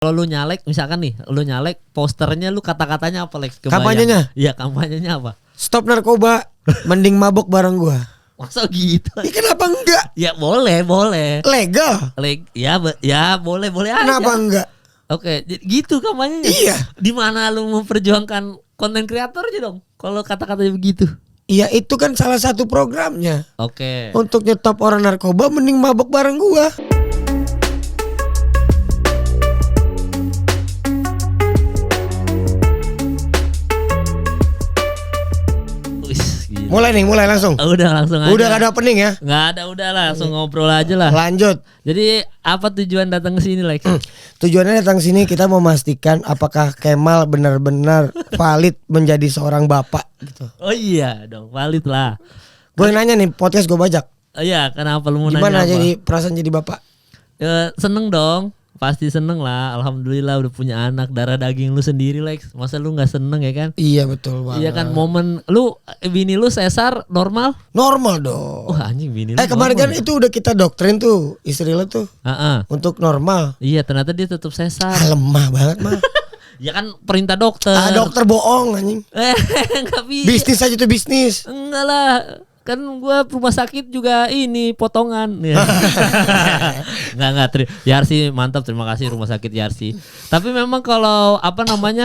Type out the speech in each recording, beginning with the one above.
Kalau lu nyalek, misalkan nih, lu nyalek, posternya lu kata-katanya apa, Lex? Kampanyenya? Iya, kampanyenya apa? Stop narkoba, mending mabok bareng gua. Masa gitu? Ya kenapa enggak? Ya boleh. Legal. Ya boleh aja. Kenapa enggak? Oke, gitu kampanyenya. Iya. Di mana lu memperjuangkan konten kreatornya dong? Kalau kata-katanya begitu. Iya, itu kan salah satu programnya. Oke. Untuk nyetop orang narkoba, mending mabok bareng gua. Wis, gila. Mulai langsung. Udah langsung aja. Udah gak ada opening ya? Nggak ada, udah langsung ngobrol aja lah. Lanjut. Jadi apa tujuan datang ke sini, Lex? Tujuannya datang sini kita memastikan apakah Kemal benar-benar valid menjadi seorang bapak gitu. Oh iya dong, valid lah. Gue nanya nih, podcast gue bajak. Oh iya, kenapa lu mau Gimana nanya apa? jadi perasaan jadi bapak? Seneng dong, pasti seneng lah. Alhamdulillah udah punya anak, darah daging lu sendiri, Lex. Masa lu nggak seneng ya kan? Iya betul banget. Iya kan, momen lu bini lu sesar normal? Normal dong. Wah anjing, bini lu Kemarin normal kan itu udah kita doktrin tuh istri lo tuh untuk normal. Iya, ternyata dia tetap sesar. Lemah banget mah. Ya kan perintah dokter. Dokter bohong anjing. Enggak bisa. Bisnis aja tuh bisnis. Enggak lah. Kan gua rumah sakit juga ini potongan. Ya. Enggak. Yarsi mantap, terima kasih rumah sakit Yarsi. Tapi memang kalau apa namanya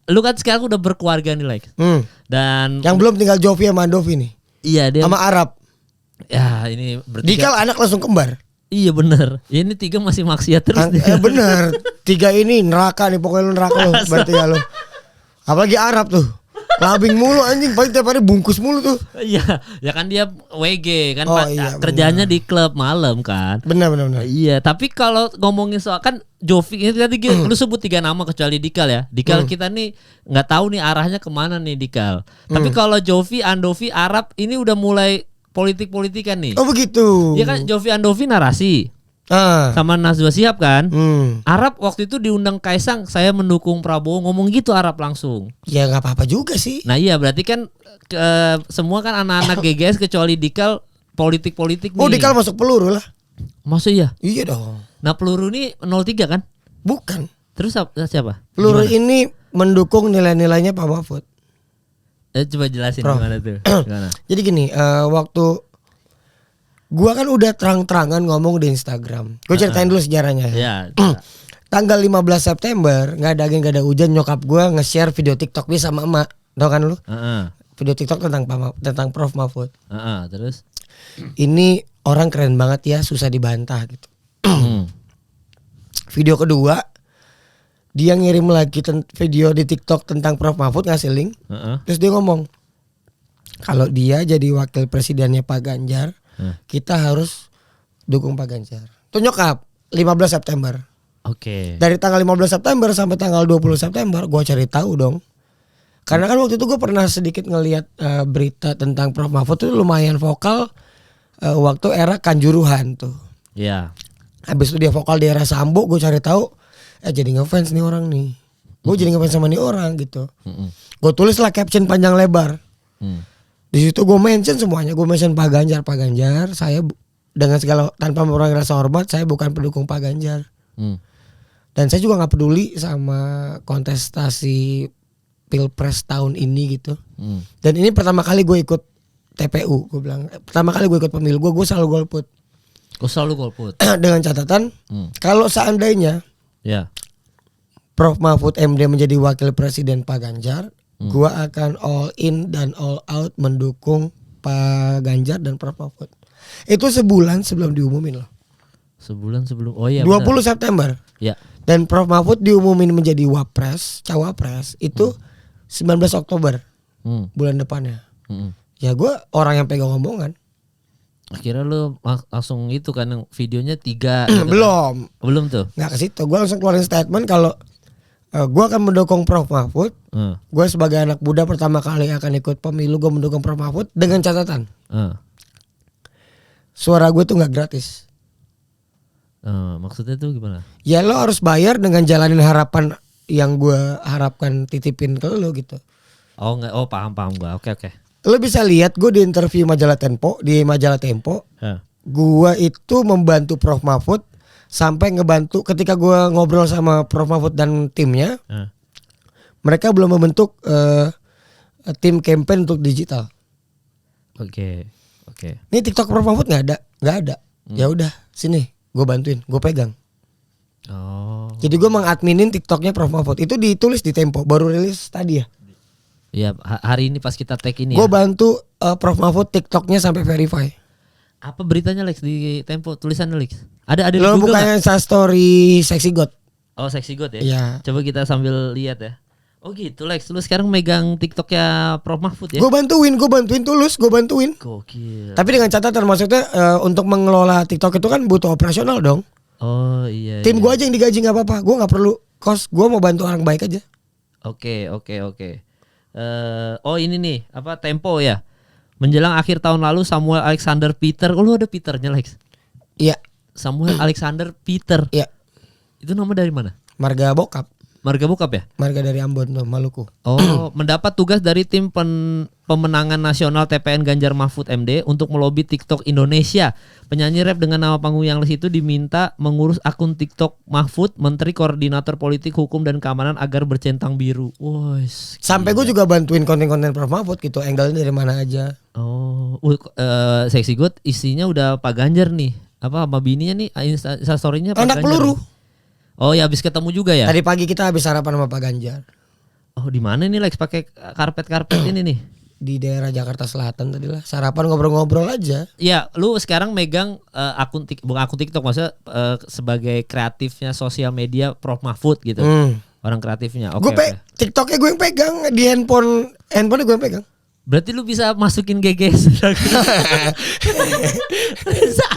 lu kan sekarang udah berkeluarga nih, Lex. Dan yang belum tinggal Jovi sama Andovi nih. Iya, dia sama Arab. Ya, ini bertiga. Dikal anak langsung kembar. Iya bener. Ini 3 masih maksiat terus. Bener. 3 ini neraka nih, pokoknya lu neraka lu. Berarti ya lu. Apalagi Arab tuh. Labing mulu anjing, paling tiap hari bungkus mulu tuh. Iya, ya kan dia WG kan, iya, kerjanya di klub malam kan. Benar. Iya, tapi kalau ngomongin soal kan Jovi ini tadi lu sebut 3 nama kecuali Dikal ya. Dikal kita nih nggak tahu nih arahnya kemana nih Dikal. Tapi kalau Jovi, Andovi, Arab ini udah mulai politik-politikan nih. Oh begitu. Iya kan, Jovi Andovi narasi. Sama Najwa Shihab kan. Arab waktu itu diundang Kaisang, saya mendukung Prabowo, ngomong gitu Arab langsung. Ya nggak apa-apa juga sih. Nah iya, berarti kan semua kan anak-anak GGS kecuali Dikal politik-politik nih. Oh, Dikal masuk peluru lah. Maksud iya? Iya dong. Nah peluru ini 03 kan? Bukan. Terus siapa? Peluru Gimana? ini mendukung nilai-nilainya Pak Mahfud. Coba jelasin gimana tuh. Gimana? Jadi gini, waktu gua kan udah terang-terangan ngomong di Instagram. Gue ceritain dulu sejarahnya. Ya. Tanggal 15 September nggak ada angin nggak ada hujan, nyokap gua nge-share video TikTok dia sama emak. Tau kan lu? Video TikTok tentang Prof Mahfud. Terus? Ini orang keren banget ya, susah dibantah gitu. Video kedua, dia ngirim lagi video di TikTok tentang Prof Mahfud, ngasih link. Terus dia ngomong, kalau dia jadi wakil presidennya Pak Ganjar, kita harus dukung Pak Ganjar. Itu nyokap 15 September. Oke. Dari tanggal 15 September sampai tanggal 20 September gue cari tahu dong. Karena kan waktu itu gue pernah sedikit ngelihat berita tentang Prof Mahfud tuh lumayan vokal waktu era Kanjuruhan tuh. Iya. Habis itu dia vokal di era Sambo, gue cari tahu jadi ngefans nih orang nih. Gue jadi ngefans sama nih orang gitu. Gue tulis lah caption panjang lebar. Di situ gue mention semuanya, gue mention Pak Ganjar, saya dengan segala tanpa mengurangi rasa hormat, saya bukan pendukung Pak Ganjar. Dan saya juga nggak peduli sama kontestasi Pilpres tahun ini gitu. Dan ini pertama kali gue ikut TPU, gue bilang. Pertama kali gue ikut pemilu, gue selalu golput. Selalu golput. Dengan catatan, kalau seandainya Prof Mahfud MD menjadi wakil presiden Pak Ganjar, gua akan all in dan all out mendukung Pak Ganjar dan Prof Mahfud. Itu sebulan sebelum diumumin loh. Sebulan sebelum. Oh iya. 20 benar. September. Ya. Dan Prof Mahfud diumumin menjadi cawapres itu 19 Oktober. Bulan depannya. Ya gua orang yang pegang omongan. Akhirnya lu langsung itu kan videonya 3 gitu Belum. Kan? Belum tuh. Nggak ke situ. Gua langsung keluarin statement kalau gue akan mendukung Prof Mahfud. Gue sebagai anak muda pertama kali akan ikut pemilu, gue mendukung Prof Mahfud dengan catatan suara gue tuh nggak gratis. Maksudnya tuh gimana? Ya lo harus bayar dengan jalanin harapan yang gue harapkan titipin ke lo gitu. Oh enggak, paham gue. Oke. Lo bisa lihat gue di interview majalah Tempo, gue itu membantu Prof Mahfud sampai ngebantu ketika gue ngobrol sama Prof Mahfud dan timnya, mereka belum membentuk tim campaign untuk digital. Oke. Ini TikTok Prof Mahfud nggak ada. Ya udah, sini gue bantuin, gue pegang. Oh. Jadi gue mengadminin TikToknya Prof Mahfud. Itu ditulis di Tempo, baru rilis tadi ya. Iya, hari ini pas kita tag ini. Gue bantu Prof Mahfud TikToknya sampai verify. Apa beritanya Lex di Tempo? Tulisannya Lex. Ada di Lo Google bukannya story Sexy God? Oh, Sexy God ya? Iya. Coba kita sambil lihat ya. Oh gitu Lex, lu sekarang megang TikToknya Prof Mahfud ya? Gue bantuin tulus, gue bantuin. Gokil. Tapi dengan catatan maksudnya untuk mengelola TikTok itu kan butuh operasional dong. Oh iya. Tim gue aja yang digaji nggak apa-apa, gue nggak perlu kos, gue mau bantu orang baik aja. Oke. Oh ini nih, apa Tempo ya? Menjelang akhir tahun lalu Samuel Alexander Peter, oh lu ada Peternya Lex? Iya. Samuel Alexander Peter. Iya. Itu nama dari mana? Marga bokap. Marga bokap ya? Marga dari Ambon tuh, Maluku. Oh, mendapat tugas dari tim pemenangan nasional TPN Ganjar Mahfud MD untuk melobi TikTok Indonesia. Penyanyi rap dengan nama panggung yang Youngles itu diminta mengurus akun TikTok Mahfud, Menteri Koordinator Politik, Hukum dan Keamanan agar bercentang biru. Sampai gue juga bantuin konten-konten Prof Mahfud gitu, angle-nya dari mana aja. Oh, Sexy God isinya udah Pak Ganjar nih. Apa sama bininya nih? Instastory-nya Pak Anak Ganjar. peluru. Oh ya, habis ketemu juga ya? Tadi pagi kita habis sarapan sama Pak Ganjar. Oh, di mana nih Lex pakai karpet ini nih? Di daerah Jakarta Selatan tadi lah. Sarapan ngobrol-ngobrol aja. Ya, lu sekarang megang bukan akun TikTok, maksudnya sebagai kreatifnya sosial media Prof Mahfud gitu. Orang kreatifnya. Oke. TikToknya gue yang pegang, di handphonenya gue yang pegang. Berarti lu bisa masukin GGS.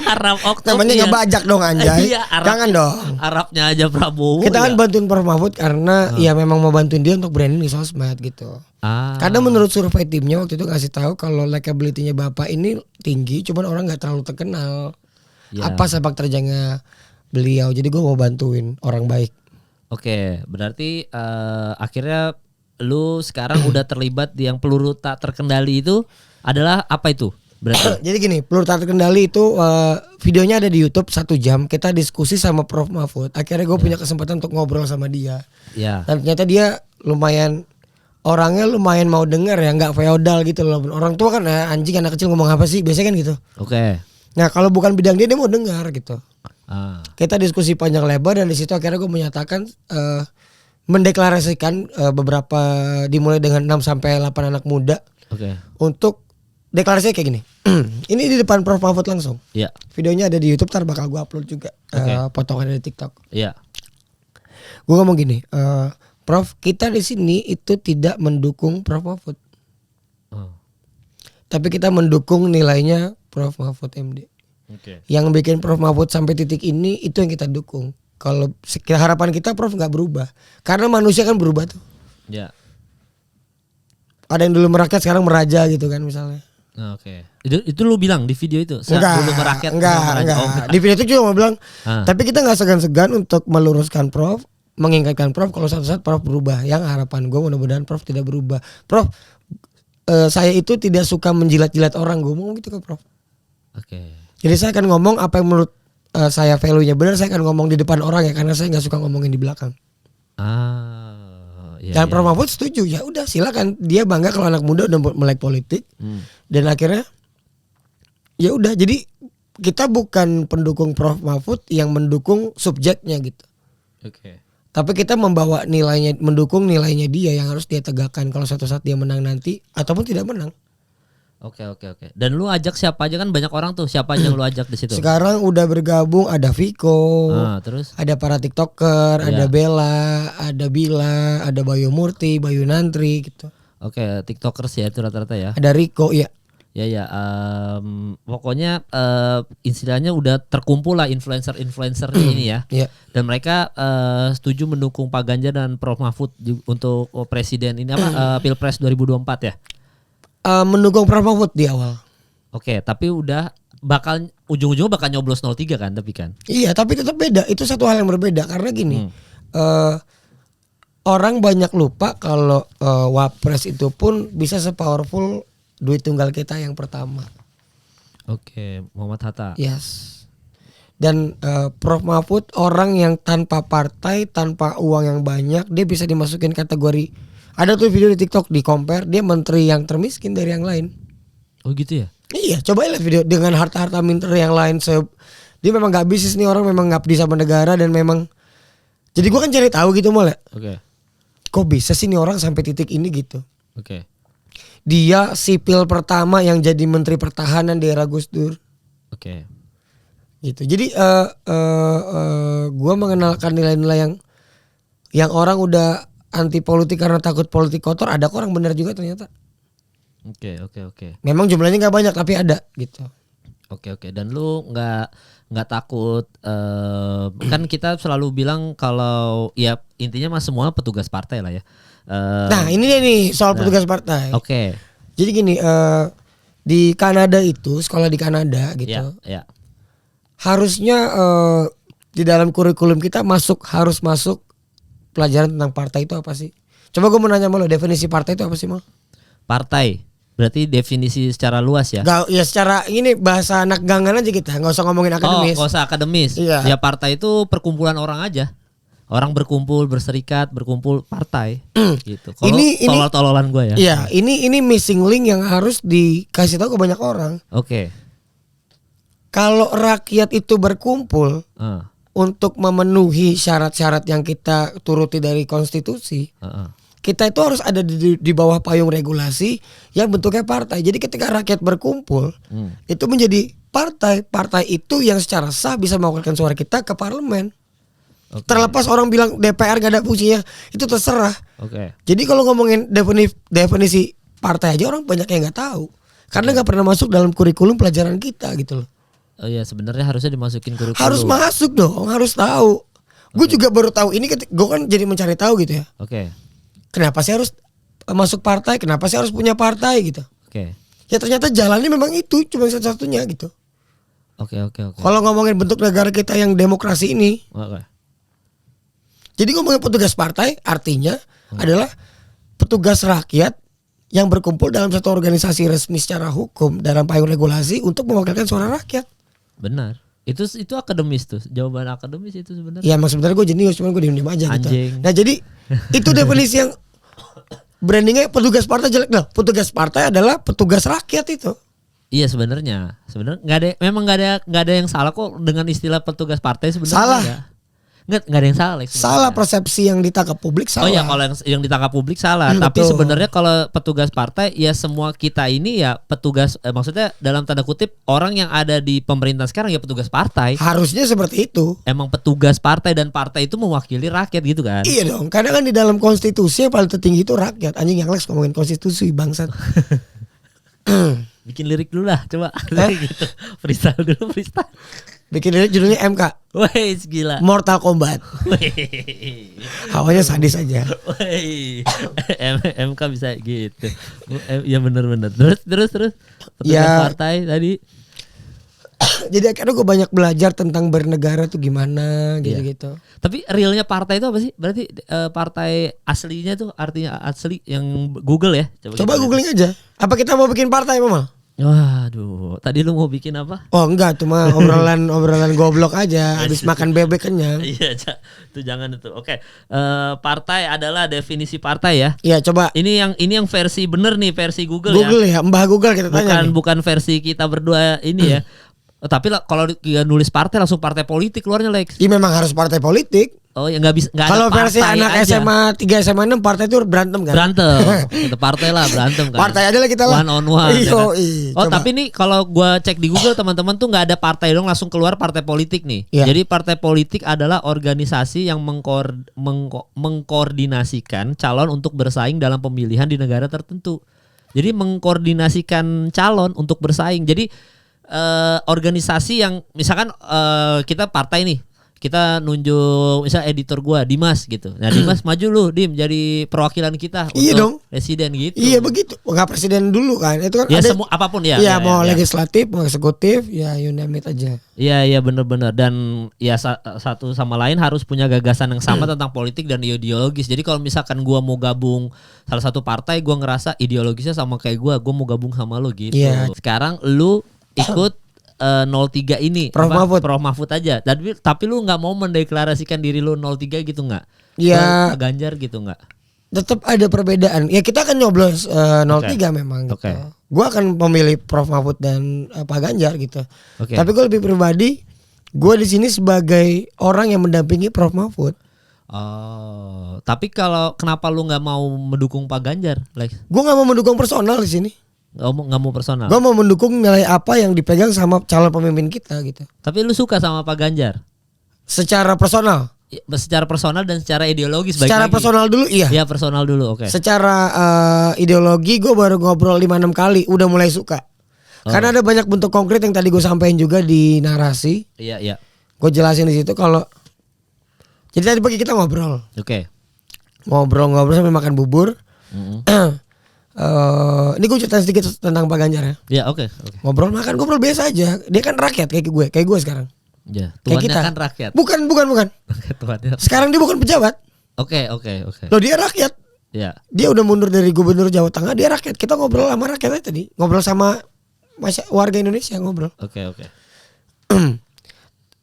Arab Oktober. Namanya ngebajak dong anjay. Iya, Jangan dong. Arabnya aja Prabowo. Kita kan ya. bantuin Prof Mahfud karena ya memang mau bantuin dia untuk branding di sosmed gitu. Karena menurut survei timnya waktu itu ngasih tahu kalau likability-nya Bapak ini tinggi, cuman orang nggak terlalu terkenal. Ya. Apa sepak terjangnya beliau. Jadi gue mau bantuin orang baik. Oke, berarti akhirnya lu sekarang udah terlibat di yang peluru tak terkendali itu adalah apa itu? Berarti. Jadi gini, peluru tak terkendali itu videonya ada di YouTube 1 jam. Kita diskusi sama Prof Mahfud. Akhirnya gue punya kesempatan untuk ngobrol sama dia. Ya. Dan ternyata dia orangnya lumayan mau denger ya, nggak feodal gitu loh. Orang tua kan anjing anak kecil ngomong apa sih? Biasanya kan gitu. Oke. Nah kalau bukan bidang dia mau dengar gitu. Kita diskusi panjang lebar dan di situ akhirnya gue menyatakan mendeklarasikan beberapa dimulai dengan 6 sampai 8 anak muda. Untuk deklarasinya kayak gini. Ini di depan Prof Mahfud langsung. Iya. Videonya ada di YouTube, ntar bakal gue upload juga. Potongan dari TikTok. Iya. Gue ngomong gini, Prof, kita di sini itu tidak mendukung Prof Mahfud. Tapi kita mendukung nilainya Prof Mahfud MD. Yang bikin Prof Mahfud sampai titik ini itu yang kita dukung. Kalau harapan kita Prof nggak berubah, karena manusia kan berubah tuh. Ya. Ada yang dulu merakyat sekarang meraja gitu kan misalnya. Oke. Itu lu bilang di video itu? Dulu merakyat enggak. Di video itu juga mau bilang. Tapi kita nggak segan-segan untuk meluruskan Prof, mengingatkan Prof kalau suatu saat Prof berubah. Yang harapan gue mudah-mudahan Prof tidak berubah. Prof, saya itu tidak suka menjilat-jilat orang, gue ngomong gitu ke Prof. Oke. Jadi saya akan ngomong apa yang menurut saya value-nya benar, saya akan ngomong di depan orang ya, karena saya nggak suka ngomongin di belakang. Dan Prof Mahfud setuju, ya udah silakan, dia bangga kalau anak muda udah melek politik. Dan akhirnya ya udah, jadi kita bukan pendukung Prof Mahfud yang mendukung subjeknya gitu. Tapi kita membawa nilainya, mendukung nilainya dia yang harus dia tegakkan kalau suatu saat dia menang nanti ataupun tidak menang. Oke. Dan lu ajak siapa aja, kan banyak orang tuh, siapa aja yang lu ajak di situ? Sekarang udah bergabung ada Viko, terus ada para TikToker, ada Bella, ada Bila, ada Bayu Murti, Bayu Nantri gitu. Oke, TikTokers ya itu rata-rata ya. Ada Riko ya. Ya. Pokoknya istilahnya udah terkumpul lah influencer ini ya. Dan mereka setuju mendukung Pak Ganjar dan Prof Mahfud untuk presiden ini Pilpres 2024 ya. Mendukung Prof Mahfud di awal. Oke, tapi udah bakal ujung-ujungnya bakal nyoblos 03 kan, tapi kan. Iya, tapi tetap beda. Itu satu hal yang berbeda karena gini. Orang banyak lupa kalau Wapres itu pun bisa sepowerful duit tunggal kita yang pertama. Oke, Muhammad Hatta. Yes. Dan Prof Mahfud orang yang tanpa partai, tanpa uang yang banyak, dia bisa dimasukin kategori. Ada tuh video di TikTok di compare, dia menteri yang termiskin dari yang lain. Oh gitu ya? Iya, coba lihat video dengan harta-harta menteri yang lain. Dia memang gak bisnis nih orang, memang gak peduli sama negara dan memang. Jadi gue kan cari tahu gitu malah. Oke. Kok bisa sih nih orang sampai titik ini gitu? Oke. Dia sipil pertama yang jadi menteri pertahanan di era Gus Dur. Oke. Gitu. Jadi gue mengenalkan nilai-nilai yang orang udah anti politik karena takut politik kotor. Ada kok orang benar juga ternyata. Oke. Memang jumlahnya nggak banyak tapi ada gitu. Oke. Dan lu nggak takut? Kan kita selalu bilang kalau ya intinya mas semua petugas partai lah ya. Nah ini dia nih soal petugas partai. Oke. Jadi gini, di Kanada itu sekolah di Kanada gitu. Ya. Harusnya di dalam kurikulum kita harus masuk pelajaran tentang partai itu apa sih? Coba gue mau nanya sama lo, definisi partai itu apa sih Mal? Partai berarti definisi secara luas ya? Gak, ya secara ini bahasa anak gangan aja kita, nggak usah ngomongin akademis. Oh, nggak usah akademis. Iya. Ya partai itu perkumpulan orang aja. Orang berkumpul, berserikat, berkumpul partai gitu. Kalau tolol-tololan gue ya. Iya, ini missing link yang harus dikasih tahu ke banyak orang. Oke. Kalau rakyat itu berkumpul untuk memenuhi syarat-syarat yang kita turuti dari konstitusi, kita itu harus ada di bawah payung regulasi yang bentuknya partai. Jadi ketika rakyat berkumpul, itu menjadi partai. Partai itu yang secara sah bisa mewakilkan suara kita ke parlemen. Okay. Terlepas orang bilang DPR gak ada fungsinya, itu terserah. Okay. Jadi kalau ngomongin definisi partai aja orang banyak yang nggak tahu, karena nggak pernah masuk dalam kurikulum pelajaran kita gitu loh. Oh iya, sebenarnya harusnya dimasukin kurikulum. Harus masuk dong, harus tahu. Gue juga baru tahu ini, gue kan jadi mencari tahu gitu ya. Oke. Kenapa sih harus masuk partai? Kenapa sih harus punya partai gitu? Oke. Ya ternyata jalannya memang itu, cuma satu-satunya gitu. Oke. Kalau ngomongin bentuk negara kita yang demokrasi ini, jadi ngomongin petugas partai artinya adalah petugas rakyat yang berkumpul dalam satu organisasi resmi secara hukum dalam payung regulasi untuk mewakilkan suara rakyat. Benar. Itu akademis tuh. Jawaban akademis itu sebenarnya. Iya, emang sebenarnya gue jenius, cuman gue diem aja gitu. Anjing. Nah, jadi itu definisi yang brandingnya petugas partai jelek. Nah, petugas partai adalah petugas rakyat itu. Iya sebenarnya nggak ada yang salah kok dengan istilah petugas partai sebenarnya. Salah. Nggak ada yang salah. Salah persepsi yang ditangkap publik salah. Oh ya, kalau yang ditangkap publik salah. Tapi sebenarnya kalau petugas partai ya semua kita ini ya petugas, maksudnya dalam tanda kutip orang yang ada di pemerintahan sekarang ya petugas partai. Harusnya seperti itu. Emang petugas partai dan partai itu mewakili rakyat gitu kan? Iya dong. Karena kan di dalam konstitusi yang paling tertinggi itu rakyat. Anjing yang Lex ngomongin konstitusi bangsat. Bikin lirik dulu lah, coba. Gitu. Freestyle dulu. Bikin lirik judulnya MK. Wih, gila. Mortal Kombat. Hawanya sadis aja. Wih. MK bisa gitu. Ya benar. Terus. Petugas partai tadi. Jadi akhirnya gue banyak belajar tentang bernegara tuh gimana gitu. Tapi realnya partai itu apa sih? Berarti partai aslinya tuh artinya asli yang Google ya? Coba googling aja. Apa kita mau bikin partai, Mama? Waduh, tadi lu mau bikin apa? Oh enggak, cuma obrolan goblok aja. Habis makan bebek kenyang. Iya, itu jangan itu. Oke. Partai adalah definisi partai ya. Iya, coba. Ini yang versi bener nih, versi Google ya. Google ya, Mbah Google kita tanya. Bukan versi kita berdua ini ya. Tapi kalau nulis partai langsung partai politik keluarnya, Lex. Iya, memang harus partai politik. Oh ya nggak bisa. Kalau versi anak aja. SMA 3 SMA 6 partai itu berantem kan? Berantem. Itu partai lah berantem kan. Partai aja lah kita lah. One on one. Iyo, oh coba. Tapi nih kalau gue cek di Google teman-teman tuh nggak ada partai dong, langsung keluar partai politik nih. Yeah. Jadi partai politik adalah organisasi yang mengkoordinasikan calon untuk bersaing dalam pemilihan di negara tertentu. Jadi mengkoordinasikan calon untuk bersaing. Jadi organisasi yang misalkan kita partai nih. Kita nunjuk misal editor gua Dimas gitu. Nah Dimas maju lu Dim jadi perwakilan kita untuk presiden gitu. Iya begitu. Enggak presiden dulu kan. Itu kan ya, ada semua apapun ya. Iya mau legislatif, mau eksekutif, ya you name it aja. Iya benar. Dan ya satu sama lain harus punya gagasan yang sama tentang politik dan ideologis. Jadi kalau misalkan gua mau gabung salah satu partai, gua ngerasa ideologisnya sama kayak gua mau gabung sama lu gitu. Yeah. Sekarang lu ikut 03 ini Prof Mahfud. Prof Mahfud aja. Tapi lu nggak mau mendeklarasikan diri lu 03 gitu nggak? Ya. Pak Ganjar gitu nggak? Tetap ada perbedaan. Ya kita akan nyoblos 03 memang gitu. Gue akan memilih Prof Mahfud dan Pak Ganjar gitu. Tapi gue lebih pribadi, gue di sini sebagai orang yang mendampingi Prof Mahfud. Oh, tapi kalau kenapa lu nggak mau mendukung Pak Ganjar, Lex? Gue nggak mau mendukung personal di sini. Nggak mau personal. Gue mau mendukung nilai apa yang dipegang sama calon pemimpin kita gitu. Tapi lu suka sama Pak Ganjar? Secara personal. Secara personal dan secara ideologis. Secara personal dulu iya. Iya personal dulu, oke. Secara ideologi gue baru ngobrol 5-6 kali, udah mulai suka. Karena ada banyak bentuk konkret yang tadi gue sampaikan juga di narasi. Iya. Gue jelasin di situ kalau. Jadi tadi pagi kita ngobrol. Oke. Ngobrol sambil makan bubur. Ini gue cerita sedikit tentang Pak Ganjar ya. Iya oke. Ngobrol biasa aja. Dia kan rakyat kayak gue sekarang. Ya, kayak kita kan rakyat. Bukan. Tuannya. Sekarang dia bukan pejabat. Oke. Loh dia rakyat. Ya. Dia udah mundur dari gubernur Jawa Tengah, dia rakyat. Kita ngobrol sama rakyatnya tadi. Ngobrol sama warga Indonesia ngobrol. Oke.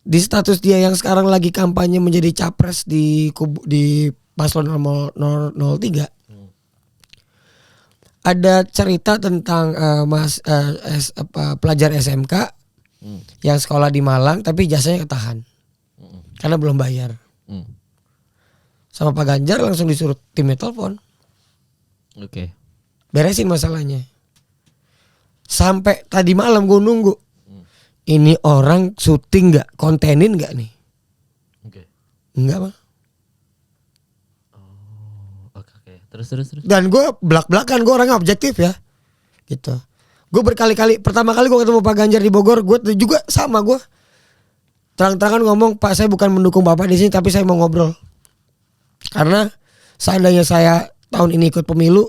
Di status dia yang sekarang lagi kampanye menjadi capres di paslon 03. Ada cerita tentang pelajar SMK yang sekolah di Malang tapi jasanya ketahan karena belum bayar. Sama Pak Ganjar langsung disuruh timnya telepon. Oke. Beresin masalahnya. Sampai tadi malam gue nunggu. Ini orang syuting nggak, kontenin nggak nih? Oke. Enggak mah. Oke. Terus. Dan gue belak-belakan, gue orangnya objektif ya, gitu. Gue berkali-kali, pertama kali gue ketemu Pak Ganjar di Bogor, gue juga sama gue terang-terangan ngomong, Pak saya bukan mendukung Bapak di sini, tapi saya mau ngobrol. Karena seandainya saya tahun ini ikut pemilu,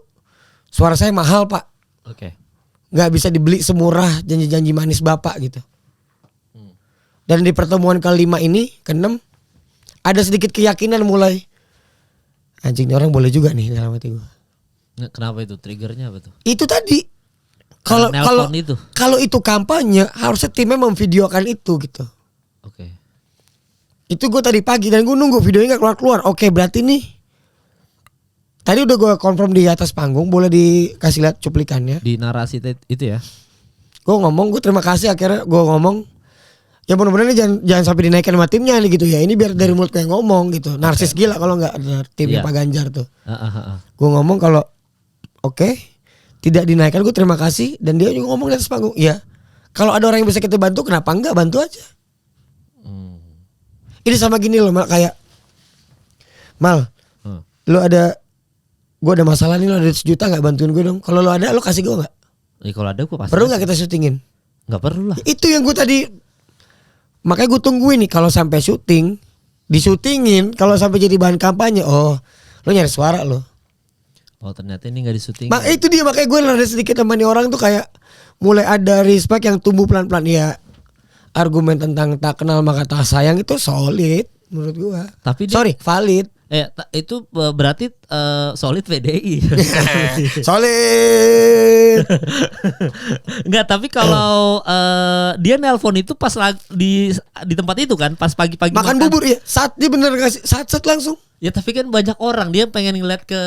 suara saya mahal Pak. Oke. Nggak bisa dibeli semurah janji-janji manis Bapak gitu. Dan di pertemuan kelima ini, keenam, ada sedikit keyakinan mulai. Anjing, ini orang boleh juga nih dalam hati gue. Kenapa itu? Triggernya apa tuh? Itu tadi. Kalau itu kampanye, harusnya timnya memvideokan itu gitu. Oke. Itu gue tadi pagi dan gue nunggu videonya nggak keluar. Oke, berarti nih. Tadi udah gue confirm di atas panggung, boleh dikasih lihat cuplikannya. Di narasi itu ya. Gue ngomong, gue terima kasih akhirnya gue ngomong. Ya mudah-mudahan ini jangan sampai dinaikkan sama timnya nih gitu ya. Ini biar dari mulut kayak ngomong gitu. Narsis gila kalau nggak ada timnya Pak Ganjar tuh. Gue ngomong kalau oke, tidak dinaikkan, gue terima kasih. Dan dia juga ngomong di atas panggung. Ya kalau ada orang yang bisa kita bantu, kenapa enggak bantu aja. Ini sama gini loh Mal, kayak Mal, lo ada, gue ada masalah nih, lo ada 1 juta nggak, bantuin gue dong. Kalau lo ada, lo kasih gue nggak? Kalau ada gue pasti. Perlu nggak kita syutingin? Nggak perlu lah. Itu yang gue tadi. Makanya gue tungguin nih kalau sampai syuting, disyutingin, kalau sampai jadi bahan kampanye, oh lo nyari suara lo. Oh ternyata ini nggak disyuting. Itu dia, makanya gue ada sedikit temani orang tuh kayak mulai ada respect yang tumbuh pelan-pelan ya. Argumen tentang tak kenal maka tak sayang itu solid menurut gue. Tapi valid. Itu berarti solid PDI. Solid. Enggak, tapi kalau dia nelpon itu pas di tempat itu kan, pas pagi-pagi makan bubur ya. Saat dia bener kasih saat langsung. Ya tapi kan banyak orang, dia pengen ngeliat ke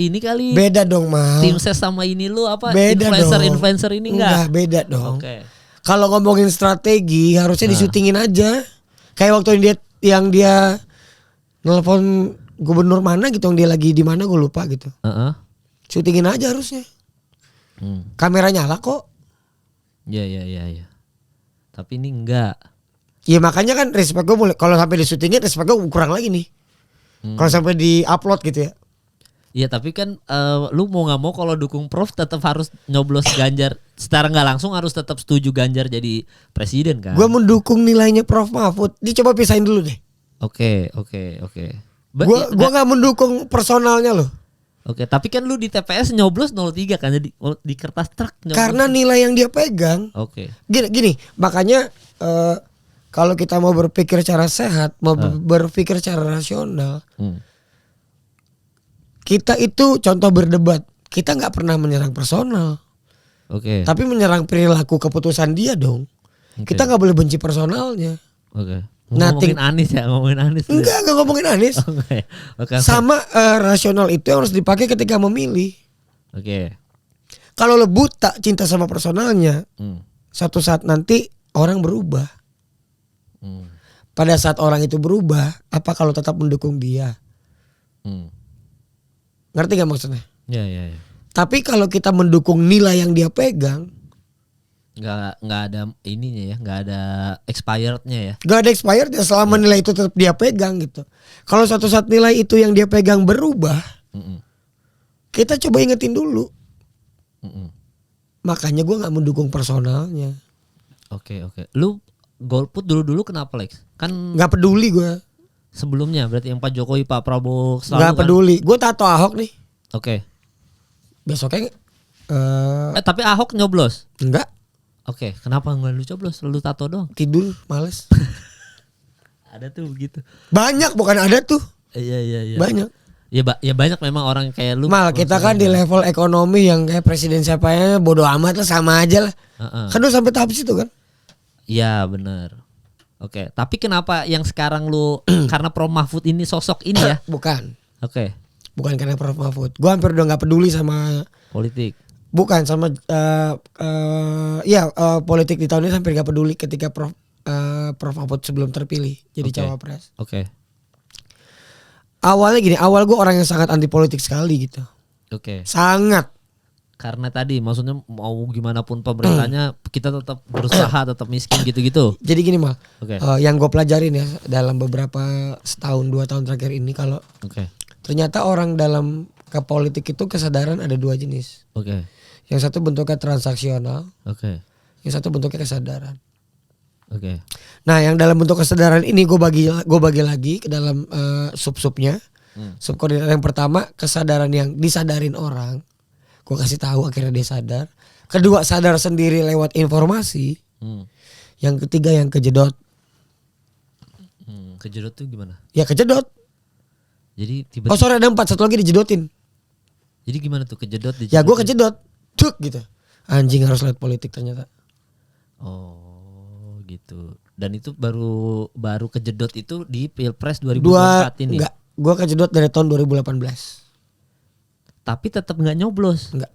ini kali. Beda dong Mal. Tim ses sama ini lu apa? Beda Influencer ini enggak? Beda dong. Oke. Kalau ngomongin strategi harusnya disyutingin aja. Kayak waktu yang dia nelpon gubernur mana gitu, yang dia lagi di mana gue lupa gitu. Syutingin aja harusnya. Kamera nyala kok. Ya. Tapi ini enggak. Ya makanya kan respect gue mulai, kalau sampai disyutingin respect gue kurang lagi nih. Kalau sampai di-upload gitu ya. Iya tapi kan lu mau nggak mau kalau dukung Prof tetap harus nyoblos Ganjar. Secara nggak langsung harus tetap setuju Ganjar jadi presiden kan. Gue mendukung nilainya Prof Mahfud. Dicoba pisahin dulu deh. Oke. Gue nggak mendukung personalnya loh. Oke, tapi kan lu di TPS nyoblos 03 kan, jadi di kertas truk nyoblos. Karena nilai yang dia pegang. Oke. Gini, makanya kalau kita mau berpikir secara sehat, mau berpikir secara rasional, kita itu contoh berdebat, kita nggak pernah menyerang personal. Oke. Tapi menyerang perilaku keputusan dia dong. Oke. Kita nggak boleh benci personalnya. Oke. Nothing. Ngomongin Anies ya, ngomongin Anies. Enggak ngomongin Anies. Oke. Oke. Sama rasional itu yang harus dipakai ketika memilih. Oke. Kalau lo buta cinta sama personalnya, Hmm. suatu saat nanti orang berubah. Hmm. Pada saat orang itu berubah, apa kalau tetap mendukung dia? Hmm. Ngerti gak maksudnya? Ya, ya, ya. Tapi kalau kita mendukung nilai yang dia pegang, Nggak ada ininya ya, nggak ada expirednya ya. gak ada expired ya selama nilai itu tetap dia pegang gitu. Kalau suatu saat nilai itu yang dia pegang berubah, Mm-mm. kita coba ingetin dulu. Mm-mm. Makanya gue nggak mendukung personalnya. Oke. Lu golput dulu kenapa Lex? Kan Nggak peduli gue. sebelumnya berarti yang Pak Jokowi, Pak Prabowo selalu Nggak peduli. Gue tato Ahok nih. Oke. Besoknya Tapi Ahok nyoblos. enggak Oke, kenapa nggak lu coblos? Lu tato doang. tidur males. Ada tuh begitu. Banyak bukan ada tuh. Iya. Banyak. Ya banyak memang orang kayak lu. Mal kita kan di level ekonomi yang kayak presiden siapa ya bodo amat lah sama aja lah. Heeh. Kan udah sampai tahap situ kan. Iya benar. Oke, tapi kenapa yang sekarang lu karena Prof Mahfud ini sosok ini ya? Bukan. Oke, Bukan karena Prof Mahfud. Gue hampir udah nggak peduli sama. politik. Bukan sama politik di tahun ini hampir gak peduli ketika Prof Mahfud sebelum terpilih jadi Oke. cawapres. Oke. Awalnya gini, awal gue orang yang sangat anti politik sekali gitu. Oke. Sangat. Karena tadi maksudnya mau gimana pun pemerintahnya kita tetap berusaha, tetap miskin gitu-gitu. Jadi gini Mal, Oke. yang gue pelajarin ya dalam beberapa setahun 2 tahun terakhir ini kalau Oke. ternyata orang dalam ke politik itu kesadaran ada 2 jenis. Oke. Yang satu bentuknya transaksional, Oke. yang satu bentuknya kesadaran. Oke. Nah, yang dalam bentuk kesadaran ini gue bagi lagi ke dalam sub-subnya. Subkoordinat yang pertama kesadaran yang disadarin orang. Gue kasih tahu akhirnya dia sadar. Kedua sadar sendiri lewat informasi. Yang ketiga yang kejedot. Kejedot tuh gimana? Ya kejedot. Jadi Oh sorry ada 4, satu lagi dijedotin. Jadi gimana tuh kejedot? Ya gue kejedot. Cuk gitu. Anjing harus lihat politik ternyata. Oh gitu. Dan itu baru kejedot itu di Pilpres 2024 ini. Enggak. Gue kejedot dari tahun 2018. Tapi tetap nggak nyoblos. Enggak.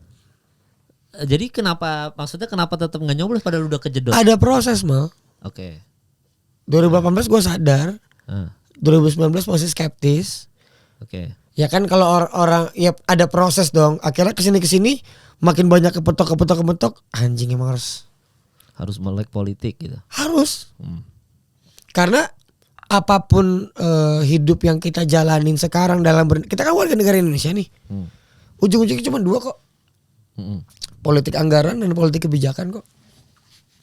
Jadi kenapa tetap nggak nyoblos padahal udah kejedot? Ada proses mal. Oke. 2018 gue sadar. Ah, 2019 masih skeptis. Oke. Ya kan kalau orang ya ada proses dong. Akhirnya kesini makin banyak kepetok. Anjing emang Harus melek politik gitu. harus. Karena apapun hidup yang kita jalanin sekarang kita kan warga negara Indonesia nih. Ujung-ujungnya cuma 2 kok. Politik anggaran dan politik kebijakan kok.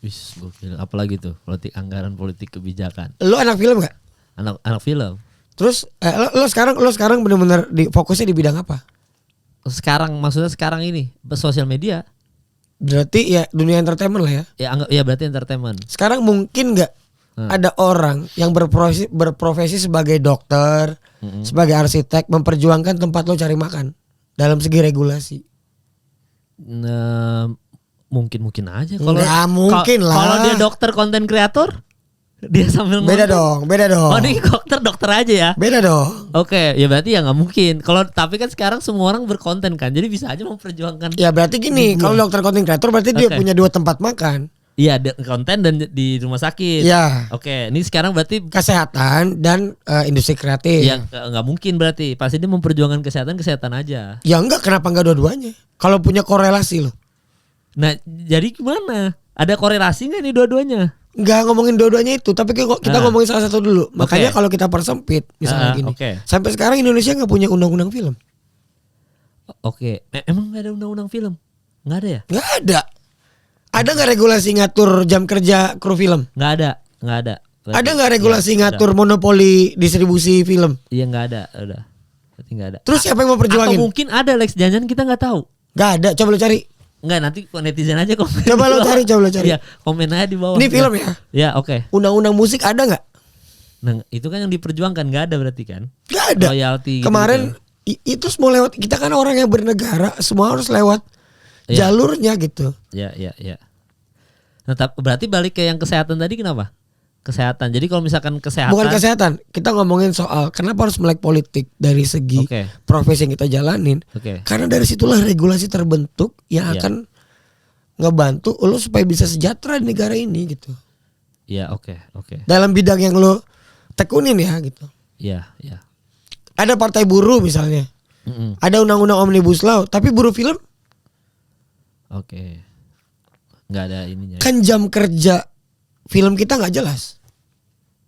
Wis gokil. Apalagi tuh politik anggaran, politik kebijakan. Lo anak film gak? Anak film. Terus lo sekarang benar-benar fokusnya di bidang apa? Maksudnya sekarang ini sosial media. Berarti ya dunia entertainment lah ya. Ya berarti entertainment. Sekarang mungkin nggak ada orang yang berprofesi sebagai dokter, sebagai arsitek memperjuangkan tempat lo cari makan dalam segi regulasi. Nah, mungkin aja. Nggak mungkin lah. Kalau dia dokter konten kreator, dia sambil Beda ngomong. dong. Oh ini dokter aja ya. Beda dong. Oke, ya berarti ya nggak mungkin. Tapi kan sekarang semua orang berkonten kan, jadi bisa aja memperjuangkan. Ya berarti gini, kalau dokter konten kreator berarti dia Oke. punya 2 tempat makan. Iya, konten dan di rumah sakit. Ya. Oke, ini sekarang berarti Kesehatan dan industri kreatif. ya nggak mungkin berarti. Pasti dia memperjuangkan kesehatan aja. Ya enggak, kenapa enggak dua-duanya? Kalau punya korelasi loh. Nah, jadi gimana? Ada korelasi nggak nih dua-duanya? Enggak ngomongin dua-duanya itu, tapi kita ngomongin salah satu dulu. Makanya Oke. kalau kita persempit misalnya gini. oke. Sampai sekarang Indonesia nggak punya undang-undang film. Oke, emang nggak ada undang-undang film? Nggak ada ya? Nggak ada. Ada nggak regulasi ngatur jam kerja kru film? Nggak ada. Berarti- Ada nggak regulasi Iya, ngatur monopoli distribusi film? Iya nggak ada, udah. Berarti nggak ada. Terus siapa yang mau Atau perjuangin? mungkin ada Lex, jangan kita nggak tahu. Nggak ada. Coba lo cari. Nggak, nanti netizen aja komen. Coba lo cari. Iya, komen aja di bawah. Ini film ya? Ya, oke. Undang-undang musik ada nggak? Nah, itu kan yang diperjuangkan nggak ada berarti kan? Nggak ada. Royalti gitu. Kemarin itu semua lewat. Kita kan orang yang bernegara, semua harus lewat Iya. jalurnya gitu. Ya. Nah, berarti balik ke yang kesehatan tadi kenapa? Kesehatan. Jadi kalau misalkan kesehatan. Bukan kesehatan. Kita ngomongin soal kenapa harus melek politik dari segi profesi yang kita jalanin. Karena dari situlah regulasi terbentuk yang akan ngebantu lo supaya bisa sejahtera di negara ini gitu. Iya, oke. Dalam bidang yang lo tekunin ya gitu. Iya. Ada partai buruh misalnya. Ada undang-undang Omnibus Law, tapi buruh film? Oke. Nggak ada ininya. Kan jam kerja film kita nggak jelas.